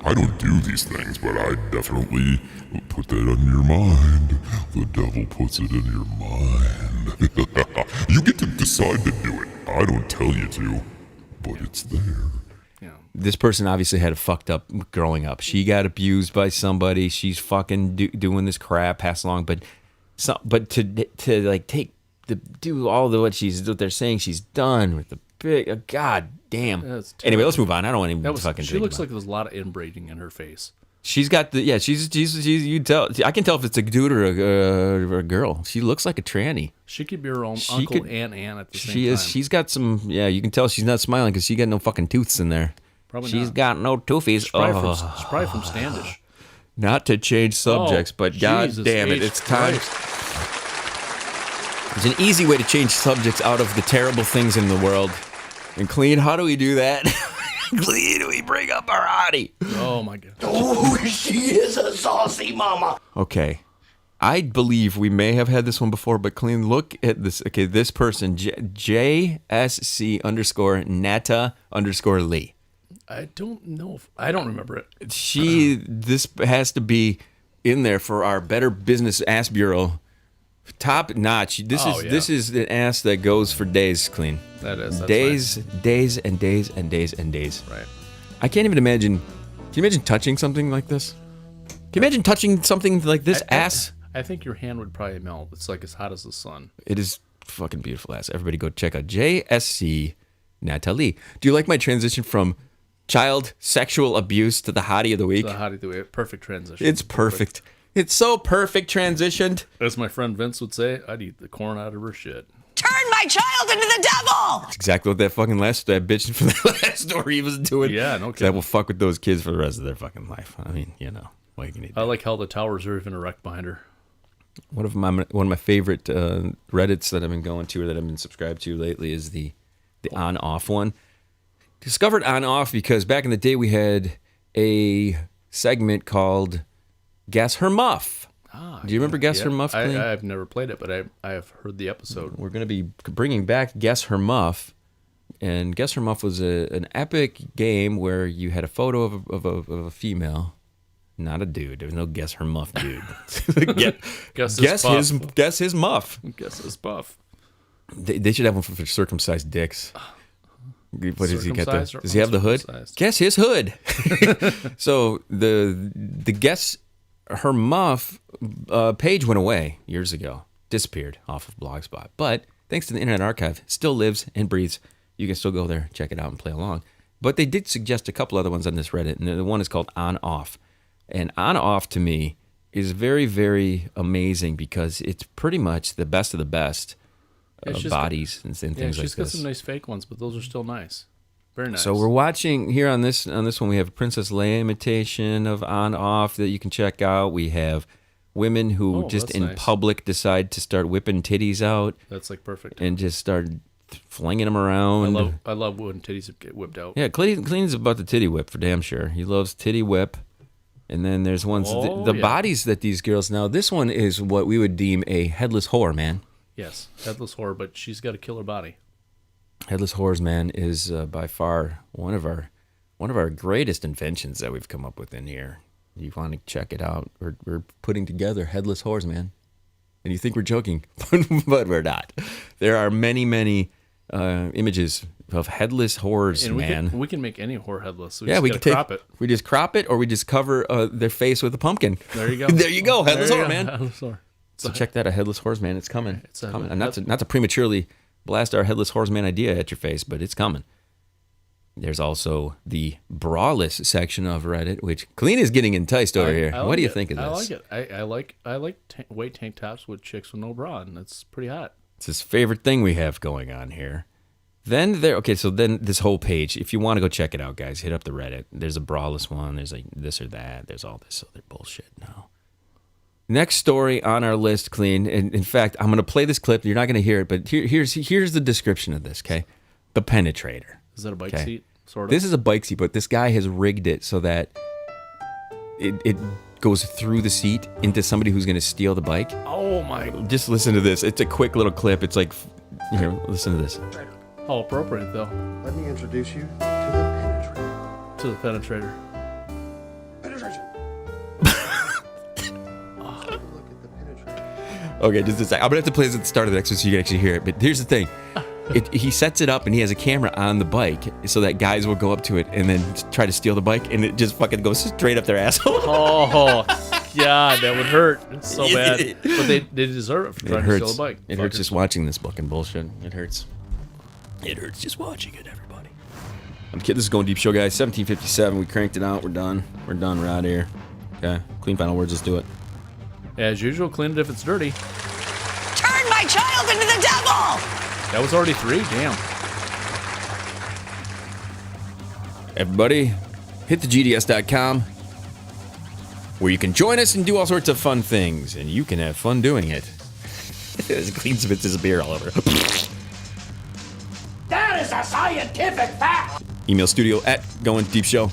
I don't do these things, but I definitely put that on your mind. The devil puts it in your mind. You get to decide to do it. I don't tell you to, but it's there. this person obviously had a fucked up growing up. She got abused by somebody. She's fucking doing this crap, passed along. But to like do all the what they're saying she's done with the big god damn. Anyway, let's move on. I don't want to fucking. She looks like there's a lot of inbreeding in her face. She's got she's you tell. I can tell if it's a dude or a girl. She looks like a tranny. She could be her own uncle and aunt at the same time. She is. She's got some. Yeah, you can tell she's not smiling because she got no fucking tooths in there. Probably She's not. got no toothies. She's probably from Standish. Not to change subjects, but god Jesus damn it, H. it's time. Christ. There's an easy way to change subjects out of the terrible things in the world. And Clean, how do we do that? Clean, we bring up our hottie. Oh my god. Oh, she is a saucy mama. Okay. I believe we may have had this one before, but Clean, look at this. Okay, this person, JSC _ Nata _ Lee. I don't know. I don't remember it. This has to be in there for our Better Business Ass Bureau. Top notch. This is an ass that goes for days, Clean. That is. That's days, nice. days, and days, and days, and days. Right. I can't even imagine. Can you imagine touching something like this? Can you imagine touching something like this ass? I think your hand would probably melt. It's like as hot as the sun. It is fucking beautiful ass. Everybody go check out JSC Natalie. Do you like my transition from child sexual abuse to the hottie of the week? The hottie of the week. Perfect transition. It's perfect. It's so perfect transitioned. As my friend Vince would say, I'd eat the corn out of her shit. Turn my child into the devil. That's exactly what that bitch from that last story was doing. Yeah, no That kidding. will fuck with those kids for the rest of their fucking life. I mean, what you need. I like how the towers are even erect behind her. One of my favorite Reddits that I've been going to or that I've been subscribed to lately is the on-off one. Discovered on-off because back in the day we had a segment called Guess Her Muff. Do you remember Guess Her Muff? I've never played it, but I have heard the episode. We're going to be bringing back Guess Her Muff. And Guess Her Muff was an epic game where you had a photo of a female. Not a dude. There was no Guess Her Muff dude. Guess his muff. Guess his buff. They should have one for circumcised dicks. What does he get? Circumcised or Does he have the hood? uncircumcised? Guess his hood. So the Guess Her Muff page went away years ago. Disappeared off of Blogspot. But thanks to the Internet Archive, still lives and breathes. You can still go there, check it out, and play along. But they did suggest a couple other ones on this Reddit, and the one is called On Off. And On Off, to me, is very, very amazing because it's pretty much the best of the best bodies and things like this. She's got some nice fake ones, but those are still nice. Very nice. So we're watching here on this one. We have a Princess Leia imitation of On Off that you can check out. We have women who just in public decide to start whipping titties out. That's like perfect. And just start flinging them around. I love when titties get whipped out. Yeah, Clean's about the titty whip for damn sure. He loves titty whip. And then there's ones, the bodies that these girls, now this one is what we would deem a headless whore, man. Yes, headless whore, but she's got a killer body. Headless whores, man, is by far one of our greatest inventions that we've come up with in here. You want to check it out? We're putting together headless whores, man. And you think we're joking, but we're not. There are many, many images of headless whores, and man. We can make any whore headless. We just crop it. We just crop it, or we just cover their face with a pumpkin. There you go. There you go, headless whore, man. Headless whore. So check that out, Headless Horseman. It's coming. It's coming. And not to prematurely blast our Headless Horseman idea at your face, but it's coming. There's also the braless section of Reddit, which Clean is getting enticed over here. What do you think of this? I like it. I like white tank tops with chicks with no bra, and that's pretty hot. It's his favorite thing we have going on here. Then this whole page, if you want to go check it out, guys, hit up the Reddit. There's a braless one. There's like this or that. There's all this other bullshit now. Next story on our list, Clean. And in fact, I'm going to play this clip. You're not going to hear it, but here's the description of this, okay? The penetrator. Is that a bike seat? Sort of. This is a bike seat, but this guy has rigged it so that it goes through the seat into somebody who's going to steal the bike. Oh, my. Just listen to this. It's a quick little clip. It's like, here, listen to this. How appropriate, though. Let me introduce you to the penetrator. To the penetrator. Penetration. Look at the penetrator. Okay, just a sec. I'm going to have to play this at the start of the next one so you can actually hear it. But here's the thing. He sets it up and he has a camera on the bike so that guys will go up to it and then try to steal the bike, and it just fucking goes straight up their asshole. Oh, God, that would hurt. It's so bad. But they deserve it for trying to steal the bike. It hurts just watching this fucking bullshit. It hurts. It hurts just watching it, everybody. I'm kidding. This is Going Deep Show, guys. 1757. We cranked it out. We're done. We're out of here. Okay. Clean final words. Let's do it. As usual, clean it if it's dirty. Turn my child into the devil! That was already 3. Damn. Everybody, hit the GDS.com where you can join us and do all sorts of fun things, and you can have fun doing it. It cleans his beer all over. That is a scientific fact! Email studio at Going Deep Show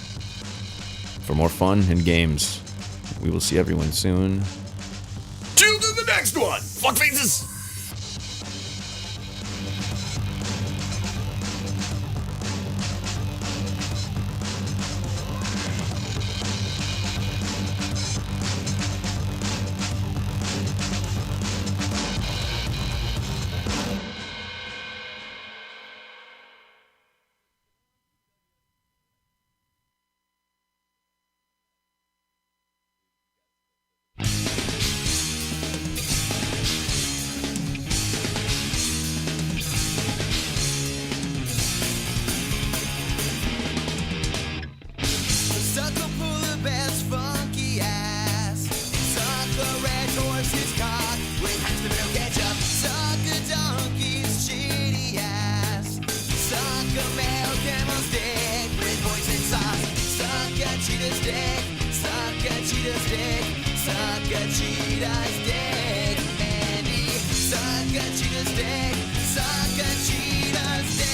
for more fun and games. We will see everyone soon. Till to the next one! Fuck faces! Sucker pull the best funky ass. Sucker red horse's cock with hands to middle ketchup. Sucker donkey's shitty ass. Sucker male camel's dick with poison sauce. Sucker cheetah's dick. Sucker cheetah's dick. Sucker cheetah's dick. Andy. Sucker cheetah's dick. Sucker cheetah's dick.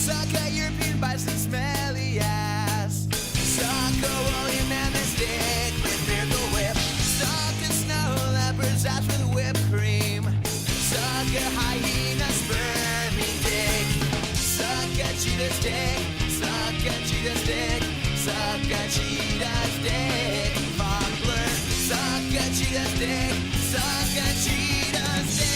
Suck a European bison smelly ass. Suck a woolly mammoth dick with miracle whip. Suck a snow leopard's ass with whipped cream. Suck a hyena sperming dick. Suck a cheetah's dick. Suck a cheetah's dick. Suck a cheetah's dick. Fogler. Suck a cheetah's dick. Suck a cheetah's dick.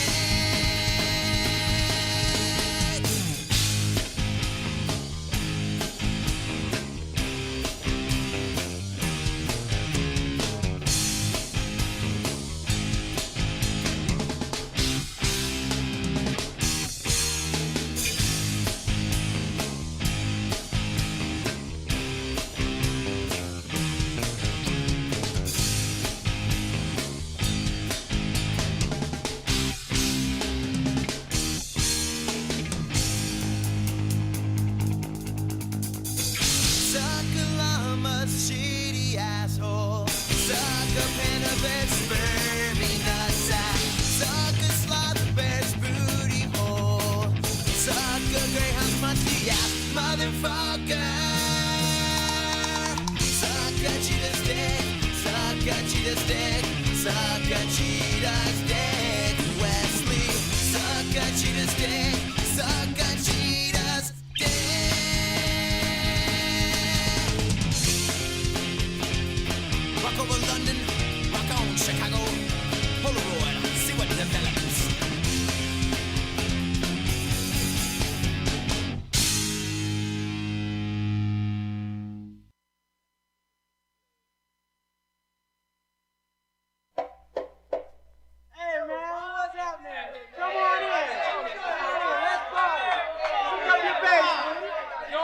Suck a llama's shitty asshole. Suck a panda bear's spermy nutsack. Suck a sloth bear's booty hole. Suck a greyhound's musty ass motherfucker. Suck a cheetah's dick. Suck a cheetah's dick. Suck a cheetah's dick. Wesley. Suck a cheetah's dick. Suck a cheetah's dick. Rock over London, rock on Chicago, Polaroid, see what develops. Hey man, what's happening? Come on in. Let's party. Pick up your bass. Yo.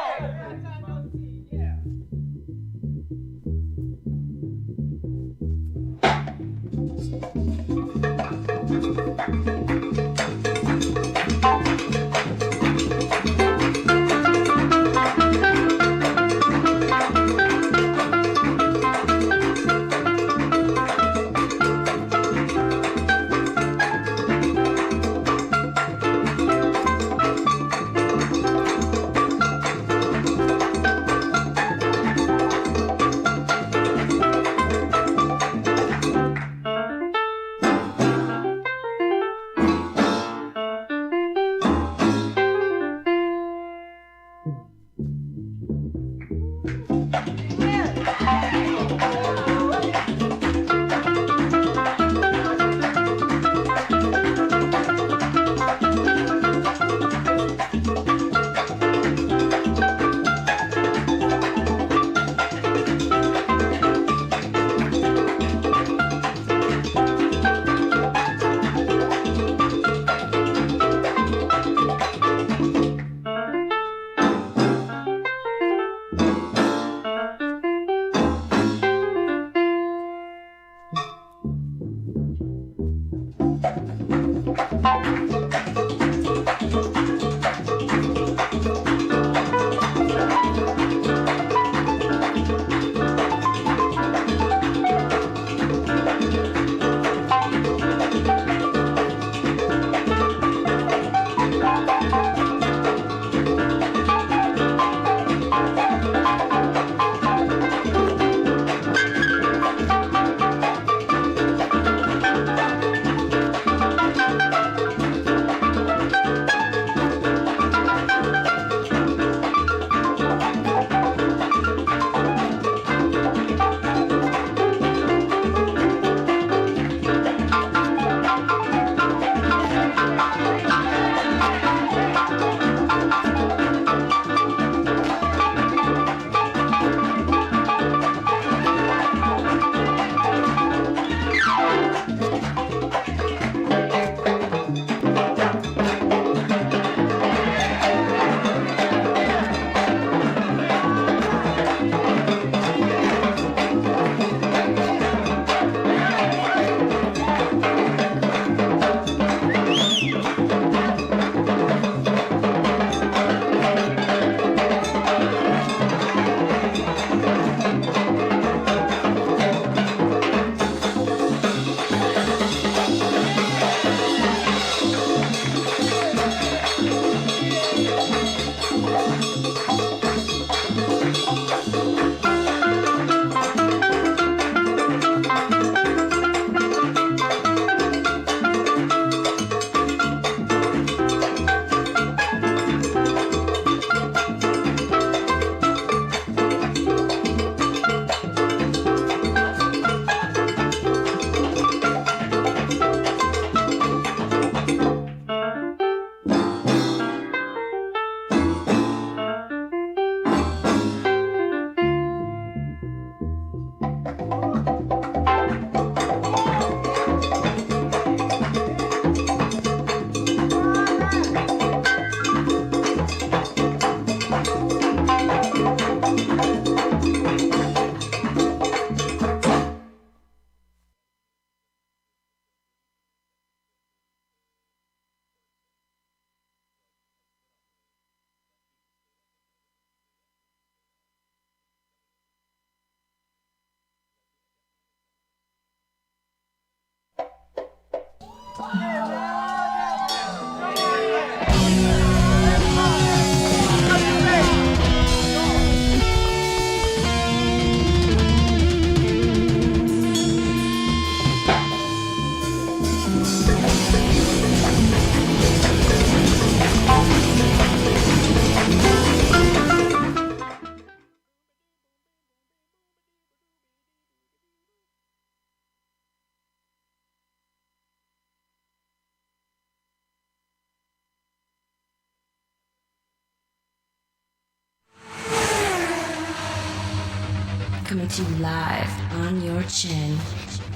Coming to you live on your chin.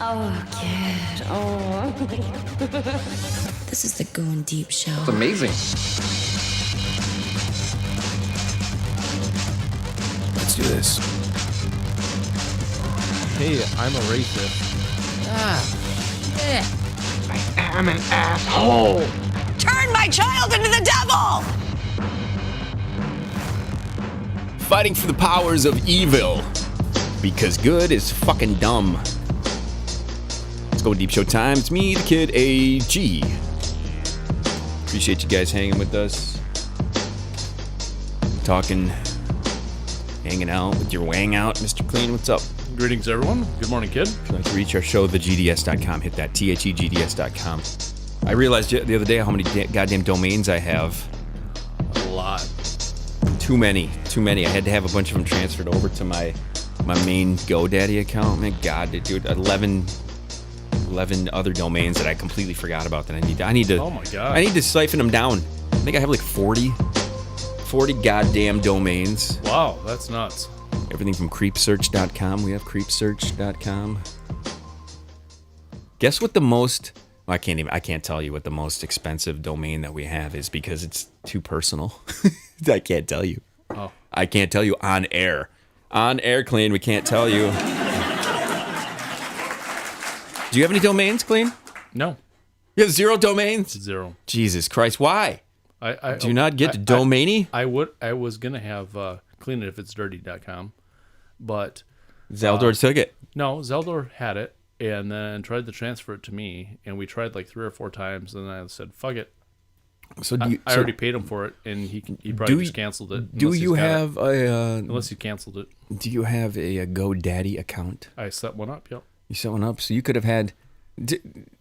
Oh, kid. Oh. This is the Going Deep show. It's amazing. Let's do this. Hey, I'm a racist. I am an asshole. Turn my child into the devil! Fighting for the powers of evil. Because good is fucking dumb. Let's go Deep Show time. It's me, the kid AG. Appreciate you guys hanging with us. Talking, hanging out with your wang out. Mr. Clean, what's up? Greetings, everyone. Good morning, kid. If you'd like to reach our show, thegds.com. Hit that, thegds.com. I realized the other day how many goddamn domains I have. A lot. Too many. I had to have a bunch of them transferred over to my main GoDaddy account. My God, dude, 11 other domains that I completely forgot about that I need to. Oh my God. I need to siphon them down. I think I have like 40 goddamn domains. Wow, that's nuts. Everything from creepsearch.com. We have creepsearch.com. Guess what the most... Well, I can't tell you what the most expensive domain that we have is because it's too personal. I can't tell you. Oh. I can't tell you on air. On air, Clean, we can't tell you. Do you have any domains, Clean? No. You have 0 domains? 0. Jesus Christ, why? I Do you not get domainy? I was gonna have cleanitifitsdirty.com, but Zeldor took it. no, Zeldor had it and then tried to transfer it to me, and we tried like 3 or 4 times, and I said, "Fuck it." So I already paid him for it, and he probably just canceled it. Do you have unless he canceled it? Do you have a GoDaddy account? I set one up. Yep. You set one up, so you could have had.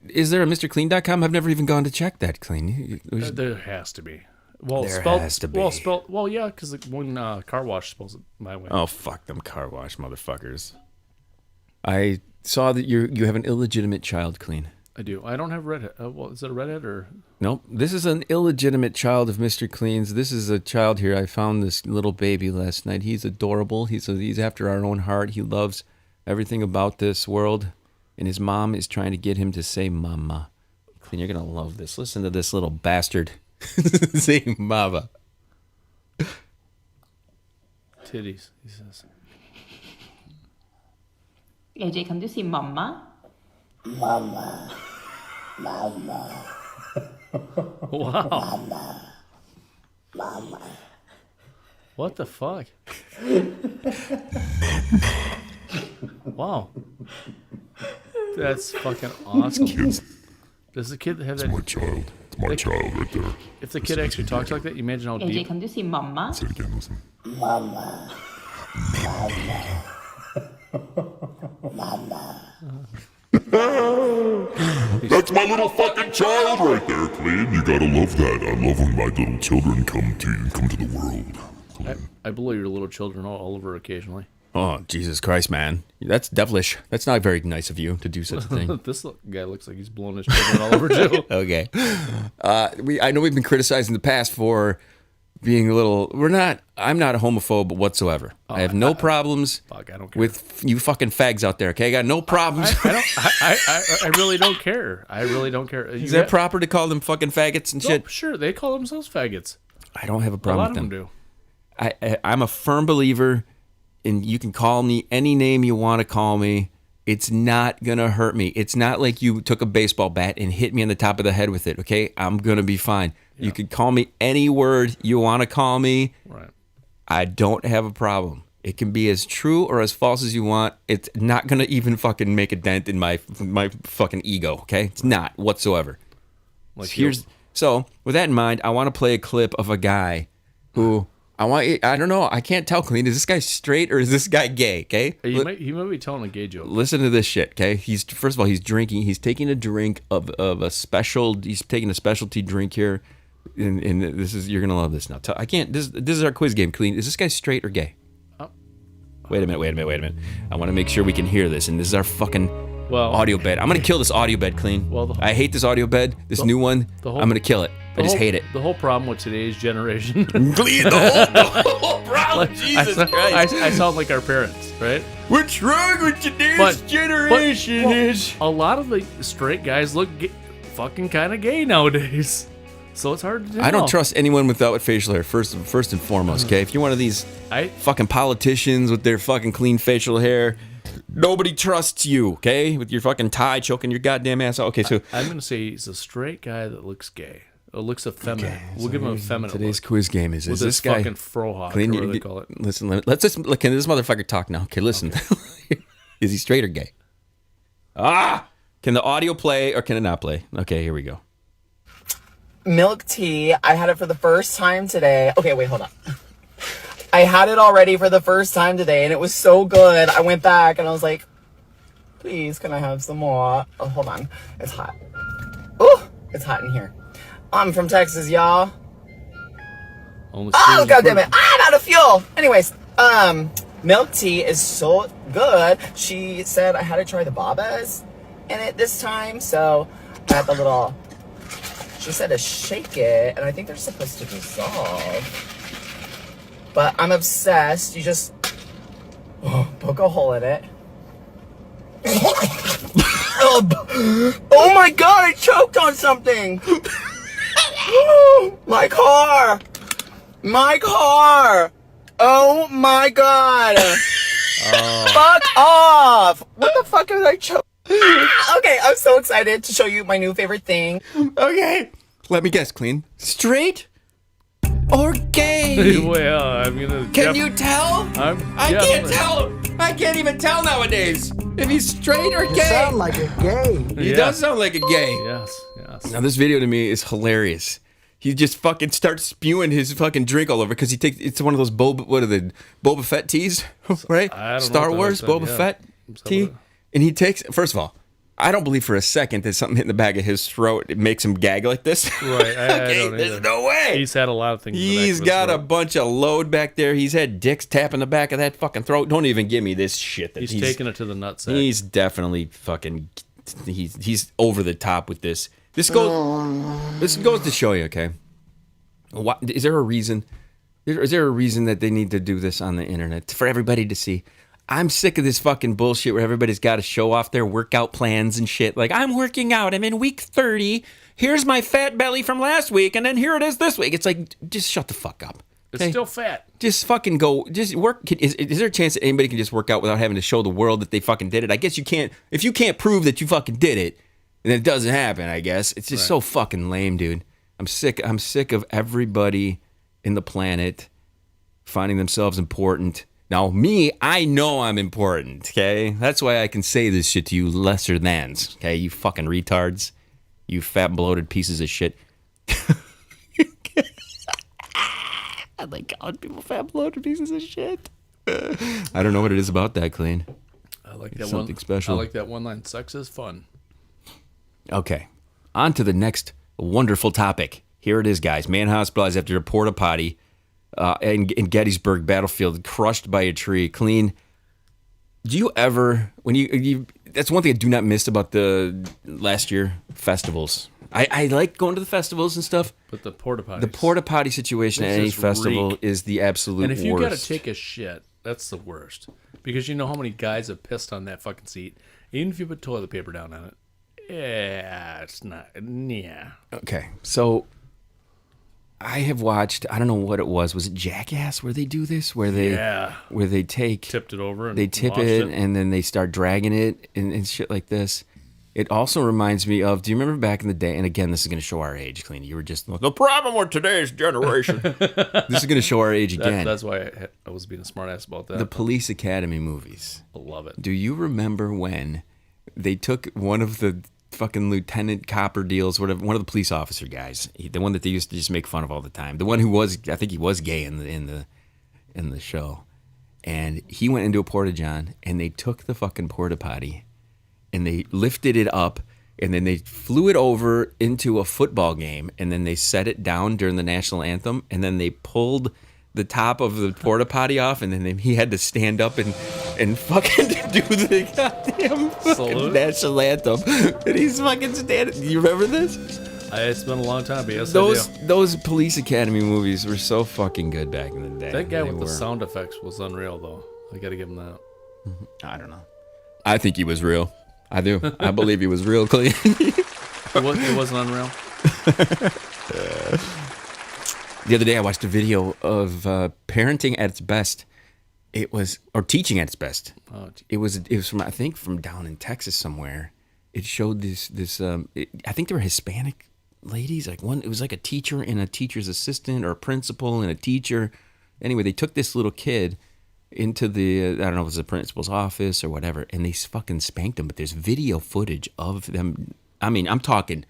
Is there a MrClean.com? I've never even gone to check that. Clean. There has to be. Well, There spelled, has to be. Well, yeah, because when car wash spells it my way. Oh, fuck them car wash motherfuckers. I saw that you have an illegitimate child, Clean. I do. I don't have redhead. Well, is it a redhead or? Nope. This is an illegitimate child of Mr. Clean's. This is a child here. I found this little baby last night. He's adorable. He's after our own heart. He loves everything about this world. And his mom is trying to get him to say mama. Clean, you're going to love this. Listen to this little bastard say mama. Titties, he says. AJ, can you say mama? Mama. Mama. Wow. Mama. Mama. What the fuck? Wow. That's fucking awesome. Does the kid have that? It's my child. It's my child right there. If the kid actually talks like that, you imagine how AJ, deep. can you say mama? Say it again, listen. Mama. Mama. That's my little fucking child right there, Clean. You gotta love that. I love when my little children come to the world. I blow your little children all over occasionally. Oh, Jesus Christ, man. That's devilish. That's not very nice of you to do such a thing. This guy looks like he's blowing his children all over too. Okay. I know we've been criticized in the past for being a little. I'm not a homophobe whatsoever. I have no problems I don't care. with you fucking fags out there. Okay, I got no problems. I really don't care. I really don't care. Is that proper to call them fucking faggots and shit? Sure, they call themselves faggots. I don't have a A problem lot with of them. them do. I'm a firm believer, and you can call me any name you want to call me. It's not gonna hurt me. It's not like you took a baseball bat and hit me on the top of the head with it. Okay, I'm gonna be fine. You could call me any word you want to call me. Right. I don't have a problem. It can be as true or as false as you want. It's not gonna even fucking make a dent in my fucking ego. Okay, it's not whatsoever. So with that in mind, I want to play a clip of a guy who I don't know. I can't tell, Clean. Is this guy straight or is this guy gay? Okay. He might be telling a gay joke. Listen to this shit, okay? First of all, he's drinking. He's taking a drink of a special. He's taking a specialty drink here, and this is you're gonna love this now. I can't. This is our quiz game, Clean. Is this guy straight or gay? Wait a minute. I want to make sure we can hear this, and this is our fucking audio bed. I'm gonna kill this audio bed, Clean. I hate this audio bed. This new one. I'm gonna kill it. I just hate it. The whole problem with today's generation. Clean the whole problem. Jesus Christ. I sound like our parents, right? What's wrong with today's generation? A lot of the straight guys look fucking kind of gay nowadays. So it's hard to tell. I don't trust anyone without facial hair, first and foremost, okay? If you're one of these fucking politicians with their fucking clean facial hair, nobody trusts you, okay? With your fucking tie choking your goddamn ass out. Okay, so I'm going to say he's a straight guy that looks gay. It looks effeminate. Okay, we'll give him a feminine Today's look. quiz game is this guy fucking frohawk, or whatever they call it. Listen, let's just look. Can this motherfucker talk now? Okay, listen. Okay. Is he straight or gay? Can the audio play or can it not play? Okay, here we go. Milk tea. I had it for the first time today. Okay, wait, hold on. I had it already for the first time today, and it was so good. I went back, and I was like, please, can I have some more? Oh, hold on. It's hot. Ooh, it's hot in here. I'm from Texas, y'all. Oh, God damn it. I'm out of fuel. Anyways, milk tea is so good. She said I had to try the babas in it this time, so I had the little... She said to shake it, and I think they're supposed to dissolve. But I'm obsessed. You just poke a hole in it. Oh my God, I choked on something. My car. Oh my God. Fuck off. What the fuck is I choking? Okay, I'm so excited to show you my new favorite thing. Okay. Let me guess, Clean. Straight or gay? Well, I'm gonna. Can you tell? I can't definitely- tell. I can't even tell nowadays if he's straight or You gay. sound like a gay. He does sound like a gay. Yes. Now this video to me is hilarious. He just fucking starts spewing his fucking drink all over because he takes it's one of those Boba Fett teas, right? I don't know Star what Wars that is, Boba yeah. Fett tea, and he takes. First of all, I don't believe for a second that something hitting the back of his throat it makes him gag like this. Right. I Okay, don't there's either. no way. He's had a lot of things. He's got a bunch of load back there. He's had dicks tapping the back of that fucking throat. Don't even give me this shit. That He's taking it to the nutsack. He's definitely fucking. He's over the top with this. This goes to show you, okay? What, is there a reason? Is there a reason that they need to do this on the internet for everybody to see? I'm sick of this fucking bullshit where everybody's got to show off their workout plans and shit. Like, I'm working out. I'm in week 30. Here's my fat belly from last week, and then here it is this week. It's like, just shut the fuck up. It's still fat. Just fucking go. Just work. Is there a chance that anybody can just work out without having to show the world that they fucking did it? I guess you can't. If you can't prove that you fucking did it, then it doesn't happen. I guess it's just so fucking lame, dude. I'm sick of everybody in the planet finding themselves important. Now, me, I know I'm important, okay? That's why I can say this shit to you lesser thans, okay? You fucking retards. You fat, bloated pieces of shit. I like calling people fat, bloated pieces of shit. I don't know what it is about that, Clean. I like that Something one. special. I like that one line. Sex is fun. Okay, on to the next wonderful topic. Here it is, guys. Man hospitalized after a porta potty in Gettysburg battlefield, crushed by a tree. Clean. Do you ever, when you that's one thing I do not miss about the last year festivals. I like going to the festivals and stuff. But the porta potties. The porta potty situation at They any just festival reek. is the absolute And if you worst. gotta take a shit, that's the worst. Because you know how many guys have pissed on that fucking seat. Even if you put toilet paper down on it. Yeah, it's not. Yeah. Okay, so I have watched. I don't know what it was. Was it Jackass where they do this? Where they take tipped it over and they tip launched it and then they start dragging it and shit like this. It also reminds me of. Do you remember back in the day? And again, this is going to show our age, Clean. You were just the problem with today's generation. This is going to show our age again. That's why I was being a smartass about that. The Police Academy movies. I love it. Do you remember when they took one of the fucking Lieutenant Copper deals, one of the police officer guys, the one that they used to just make fun of all the time, the one who was, I think he was gay in the show, and he went into a porta john and they took the fucking porta potty and they lifted it up and then they flew it over into a football game and then they set it down during the national anthem and then they pulled the top of the porta potty off and then he had to stand up and fucking do the goddamn fucking national anthem. And he's fucking standing. You remember this? It's been a long time, but yes, I do. Those Police Academy movies were so fucking good back in the day. That guy They with the were. sound effects was unreal, though. I gotta give him that. I don't know. I think he was real. I do. I believe he was real, Clean. It wasn't unreal. The other day I watched a video of parenting at its best. It was, or teaching at its best. Oh, It was from, I think, from down in Texas somewhere. It showed this I think they were Hispanic ladies. Like one, it was like a teacher and a teacher's assistant, or a principal and a teacher. Anyway, they took this little kid into the, I don't know if it was the principal's office or whatever, and they fucking spanked him. But there's video footage of them. I mean, I'm talking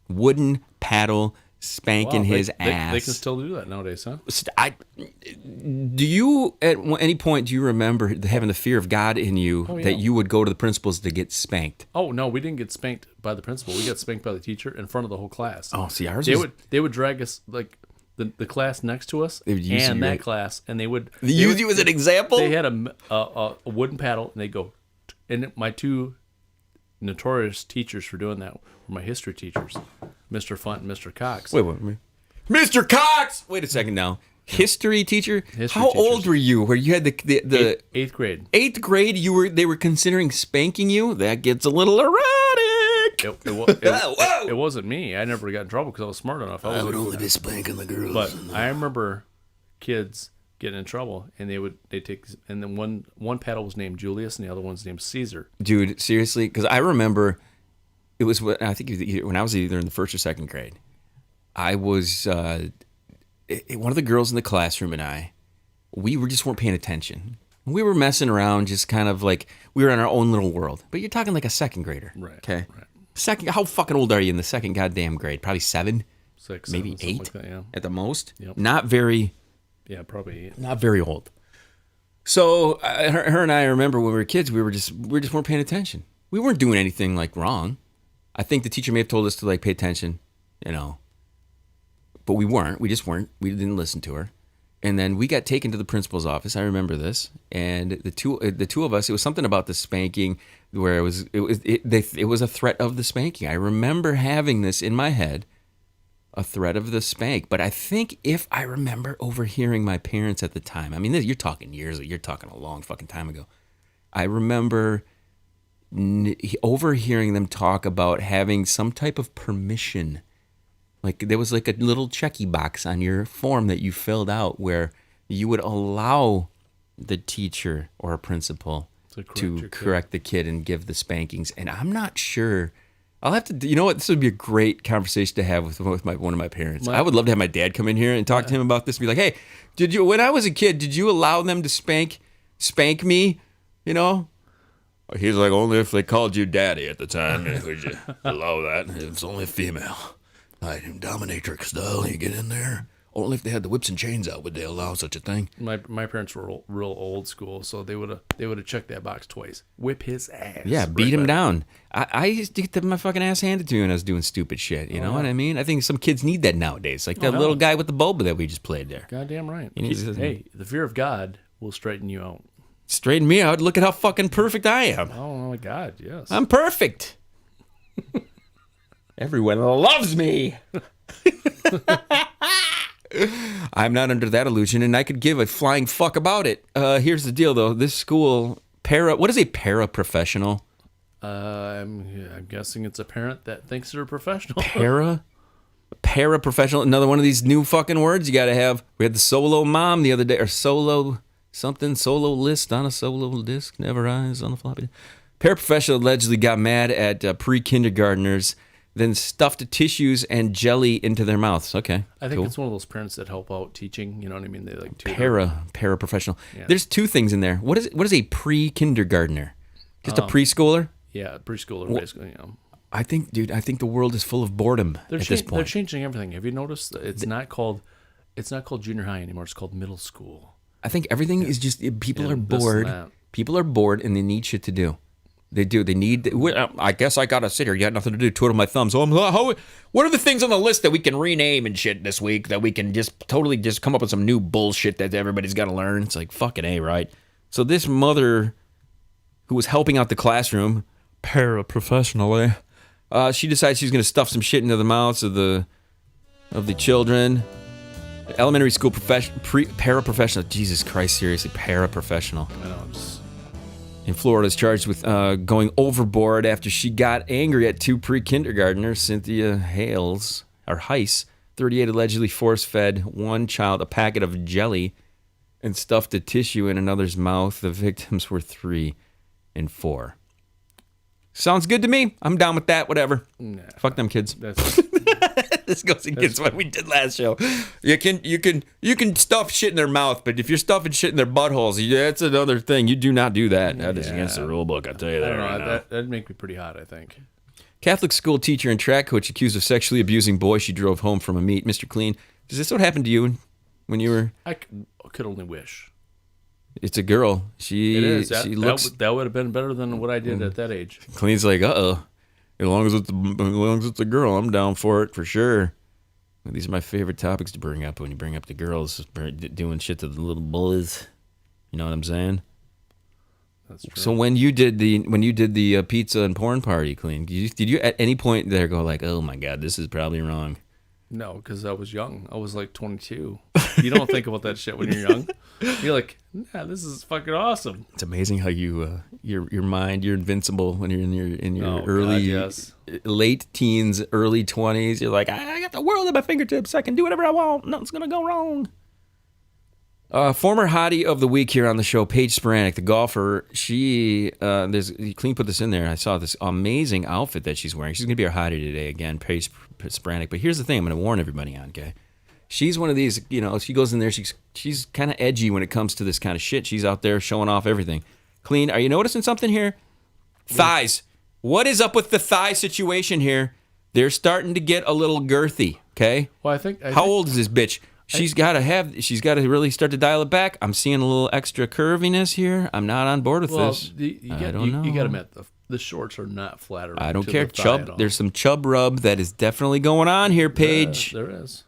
wooden paddle spanking Wow, his they ass. can still do that nowadays, huh? Do you, at any point, do you remember having the fear of God in you Oh, yeah. that you would go to the principals to get spanked? Oh no, we didn't get spanked by the principal. We got spanked by the teacher in front of the whole class. Oh, see, ours they was- would drag us like the class next to us They would use and you, that right? class, and they would Use you as an example? They had a wooden paddle, and they go, and my two notorious teachers for doing that were my history teachers, Mr. Funt and Mr. Cox. Wait. Mr. Cox! Wait a second now. History teacher? History How teachers. old were you where you had the eighth grade? 8th grade, they were considering spanking you? That gets a little erotic. It wasn't me. I never got in trouble because I was smart enough. I would only be spanking the girls. But I remember kids getting in trouble, and they take, and then one paddle was named Julius, and the other one's named Caesar. Dude, seriously, because I remember it was I think when I was either in the first or second grade. I was one of the girls in the classroom and we just weren't paying attention. We were messing around, just kind of like we were in our own little world. But you're talking like a second grader, Right? Okay, Right. Second. How fucking old are you in the second goddamn grade? Probably 7, 6, maybe 7, 8 like that, yeah. at the most. Yep. Not very. Yeah, probably 8. Not very old. So her and I remember when we were kids, we just weren't paying attention. We weren't doing anything like wrong. I think the teacher may have told us to like pay attention, but we weren't. We just weren't. We didn't listen to her. And then we got taken to the principal's office. I remember this. And the two of us, it was something about the spanking where it was a threat of the spanking. I remember having this in my head, a threat of the spank. But I think if I remember overhearing my parents at the time, I mean, you're talking a long fucking time ago. I remember overhearing them talk about having some type of permission. Like there was like a little checky box on your form that you filled out where you would allow the teacher or a principal to correct the kid and give the spankings. And I'm not sure. I'll have to, you know what? This would be a great conversation to have with one of my parents. I would love to have my dad come in here and talk to him about this. And be like, hey, when I was a kid, did you allow them to spank me? He's like, only if they called you daddy at the time. Would you allow that? It's only a female. Like dominatrix style, you get in there. Only if they had the whips and chains out would they allow such a thing. My parents were real old school, so they would have checked that box twice. Whip his ass. Yeah, beat him down. I used to get my fucking ass handed to me when I was doing stupid shit. You know what I mean? I think some kids need that nowadays. Like that little guy with the boba that we just played there. Goddamn right. Hey, the fear of God will straighten you out. Straighten me out. Look at how fucking perfect I am. Oh my God, yes. I'm perfect. Everyone loves me. I'm not under that illusion, and I could give a flying fuck about it. Here's the deal, though. This school, what is a paraprofessional? I'm guessing it's a parent that thinks they're a professional. Paraprofessional. Another one of these new fucking words you got to have. We had the solo mom the other day, or solo list on a solo disc, never eyes on the floppy. Paraprofessional allegedly got mad at pre-kindergartners, then stuffed tissues and jelly into their mouths. Okay, I think cool. It's one of those parents that help out teaching. You know what I mean? They like tutor. Paraprofessional. Yeah. There's two things in there. What is a pre-kindergartner? Just a preschooler? Yeah, preschooler, basically. I think the world is full of boredom at this point. They're changing everything. Have you noticed that it's not called junior high anymore? It's called middle school. I think everything is just people are bored. People are bored and they need shit to do. They do. They need. I guess I gotta sit here. You got nothing to do. Twiddle my thumbs. What are the things on the list that we can rename and shit this week that we can just totally just come up with some new bullshit that everybody's got to learn? It's like fucking A, right? So this mother, who was helping out the classroom, paraprofessionally, she decides she's gonna stuff some shit into the mouths of the children. Elementary school paraprofessional. Jesus Christ, seriously, paraprofessional. I know. In Florida, is charged with going overboard after she got angry at two pre-kindergartners. Cynthia Heiss, 38, allegedly force-fed one child a packet of jelly and stuffed a tissue in another's mouth. The victims were 3 and 4. Sounds good to me. I'm down with that. Whatever. Nah, fuck them kids. This goes against what we did last show. You can stuff shit in their mouth, but if you're stuffing shit in their buttholes, that's another thing. You do not do that. That is against the rule book. I'll tell you that right now. That'd make me pretty hot, I think. Catholic school teacher and track coach accused of sexually abusing boy she drove home from a meet. Mr. Clean, is this what happened to you when you were? I could only wish. It's a girl. It is. That would have been better than what I did at that age. Clean's like, as long as it's a girl, I'm down for it for sure. These are my favorite topics to bring up when you bring up the girls doing shit to the little boys. You know what I'm saying? That's true. So when you did the pizza and porn party, Clean, did you at any point there go like, oh my God, this is probably wrong? No, because I was young. I was like 22. You don't think about that shit when you're young. You're like, nah, this is fucking awesome. It's amazing how you your mind, you're invincible when you're in your late teens, early 20s. You're like, I got the world at my fingertips. I can do whatever I want. Nothing's gonna go wrong. Former hottie of the week here on the show, Paige Sporanic, the golfer. She, Clean put this in there. I saw this amazing outfit that she's wearing. She's going to be our hottie today again, Paige Sporanic. But here's the thing I'm going to warn everybody on, okay? She's one of these, she goes in there, she's kind of edgy when it comes to this kind of shit. She's out there showing off everything. Clean, are you noticing something here? Thighs. What is up with the thigh situation here? They're starting to get a little girthy, okay? Well, I think How old is this bitch? She's got to really start to dial it back. I'm seeing a little extra curviness here. I'm not on board with this. I don't know. You got to admit, the shorts are not flattering. I don't to care. the thigh at all. Chub. There's some chub rub that is definitely going on here, Paige. There is.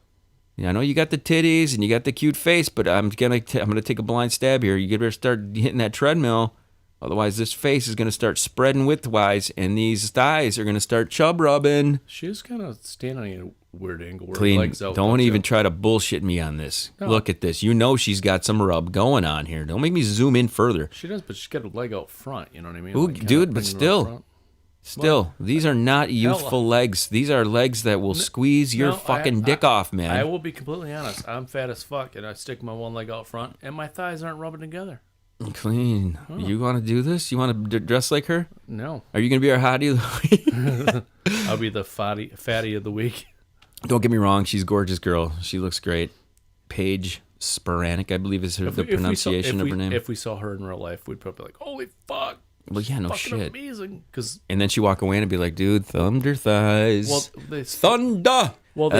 I know you got the titties and you got the cute face, but I'm gonna take a blind stab here. You better start hitting that treadmill, otherwise this face is gonna start spreading widthwise, and these thighs are gonna start chub rubbing. She's kind of standing in a weird angle. Where Clean. her legs out Don't even try to bullshit me on this. No. Look at this. You know she's got some rub going on here. Don't make me zoom in further. She does, but she's got a leg out front. You know what I mean? Ooh, Like, dude, kinda but bringing her out front. Still, these are not youthful legs. These are legs that will squeeze your fucking dick off, man. I will be completely honest. I'm fat as fuck, and I stick my one leg out front, and my thighs aren't rubbing together. Clean. Huh. You want to do this? You want to dress like her? No. Are you going to be our hottie of the week? I'll be the fatty of the week. Don't get me wrong. She's a gorgeous girl. She looks great. Paige Sporanic, I believe is the pronunciation of her name. If we saw her in real life, we'd probably be like, holy fuck. Well, yeah, no fucking shit. Amazing. And then she walk away and be like, dude, thunder thighs. Well, thunder. Well,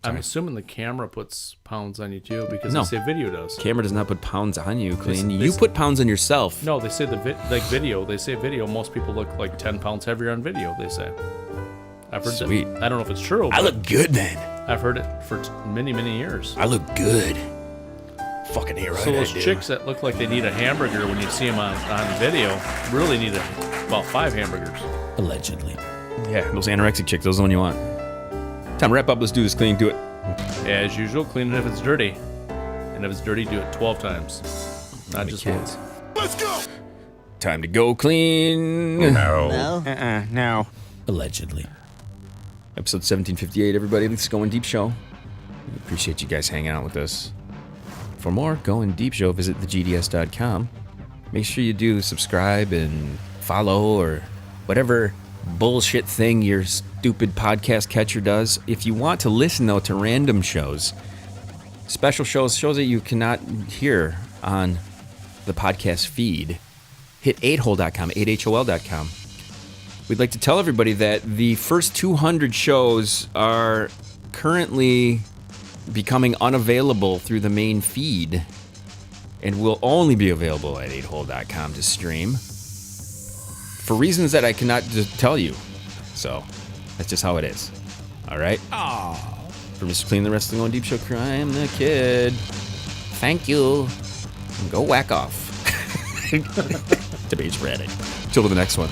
I'm assuming the camera puts pounds on you too, because No. they say video does. Camera does not put pounds on you, Clean. You put pounds on yourself. No, they say video. They say video. Most people look like 10 pounds heavier on video. They say. I've heard Sweet. that. I don't know if it's true. I look good then. I've heard it for many, many years. I look good. Fucking here, right? So those chicks that look like they need a hamburger when you see them on video really need about 5 hamburgers. Allegedly. Yeah, those anorexic chicks. Those are the one you want. Time to wrap up. Let's do this, Clean. Do it. As usual, clean it if it's dirty. And if it's dirty, do it 12 times. Not just once. Let's go! Time to go, Clean. No. No. Allegedly. Episode 1758, everybody. This is Going Deep Show. We appreciate you guys hanging out with us. For more Going Deep Show, visit thegds.com. Make sure you do subscribe and follow or whatever bullshit thing your stupid podcast catcher does. If you want to listen, though, to random shows, special shows that you cannot hear on the podcast feed, hit 8hole.com, 8hol.com. We'd like to tell everybody that the first 200 shows are currently becoming unavailable through the main feed and will only be available at 8hole.com to stream for reasons that I cannot just tell you. So that's just how it is. All right. For Mr. Clean, the rest of the Going Deep Show crew, I am the kid. Thank you. Go whack off. To Paige Sporanic. Till the next one.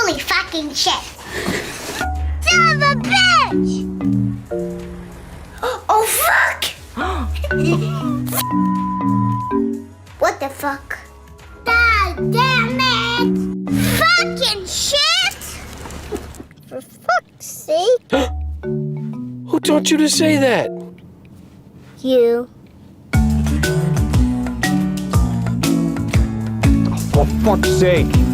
Holy fucking shit! Son of a bitch! Oh fuck! What the fuck? God damn it! Fucking shit! For fuck's sake! Who taught you to say that? You. For fuck's sake.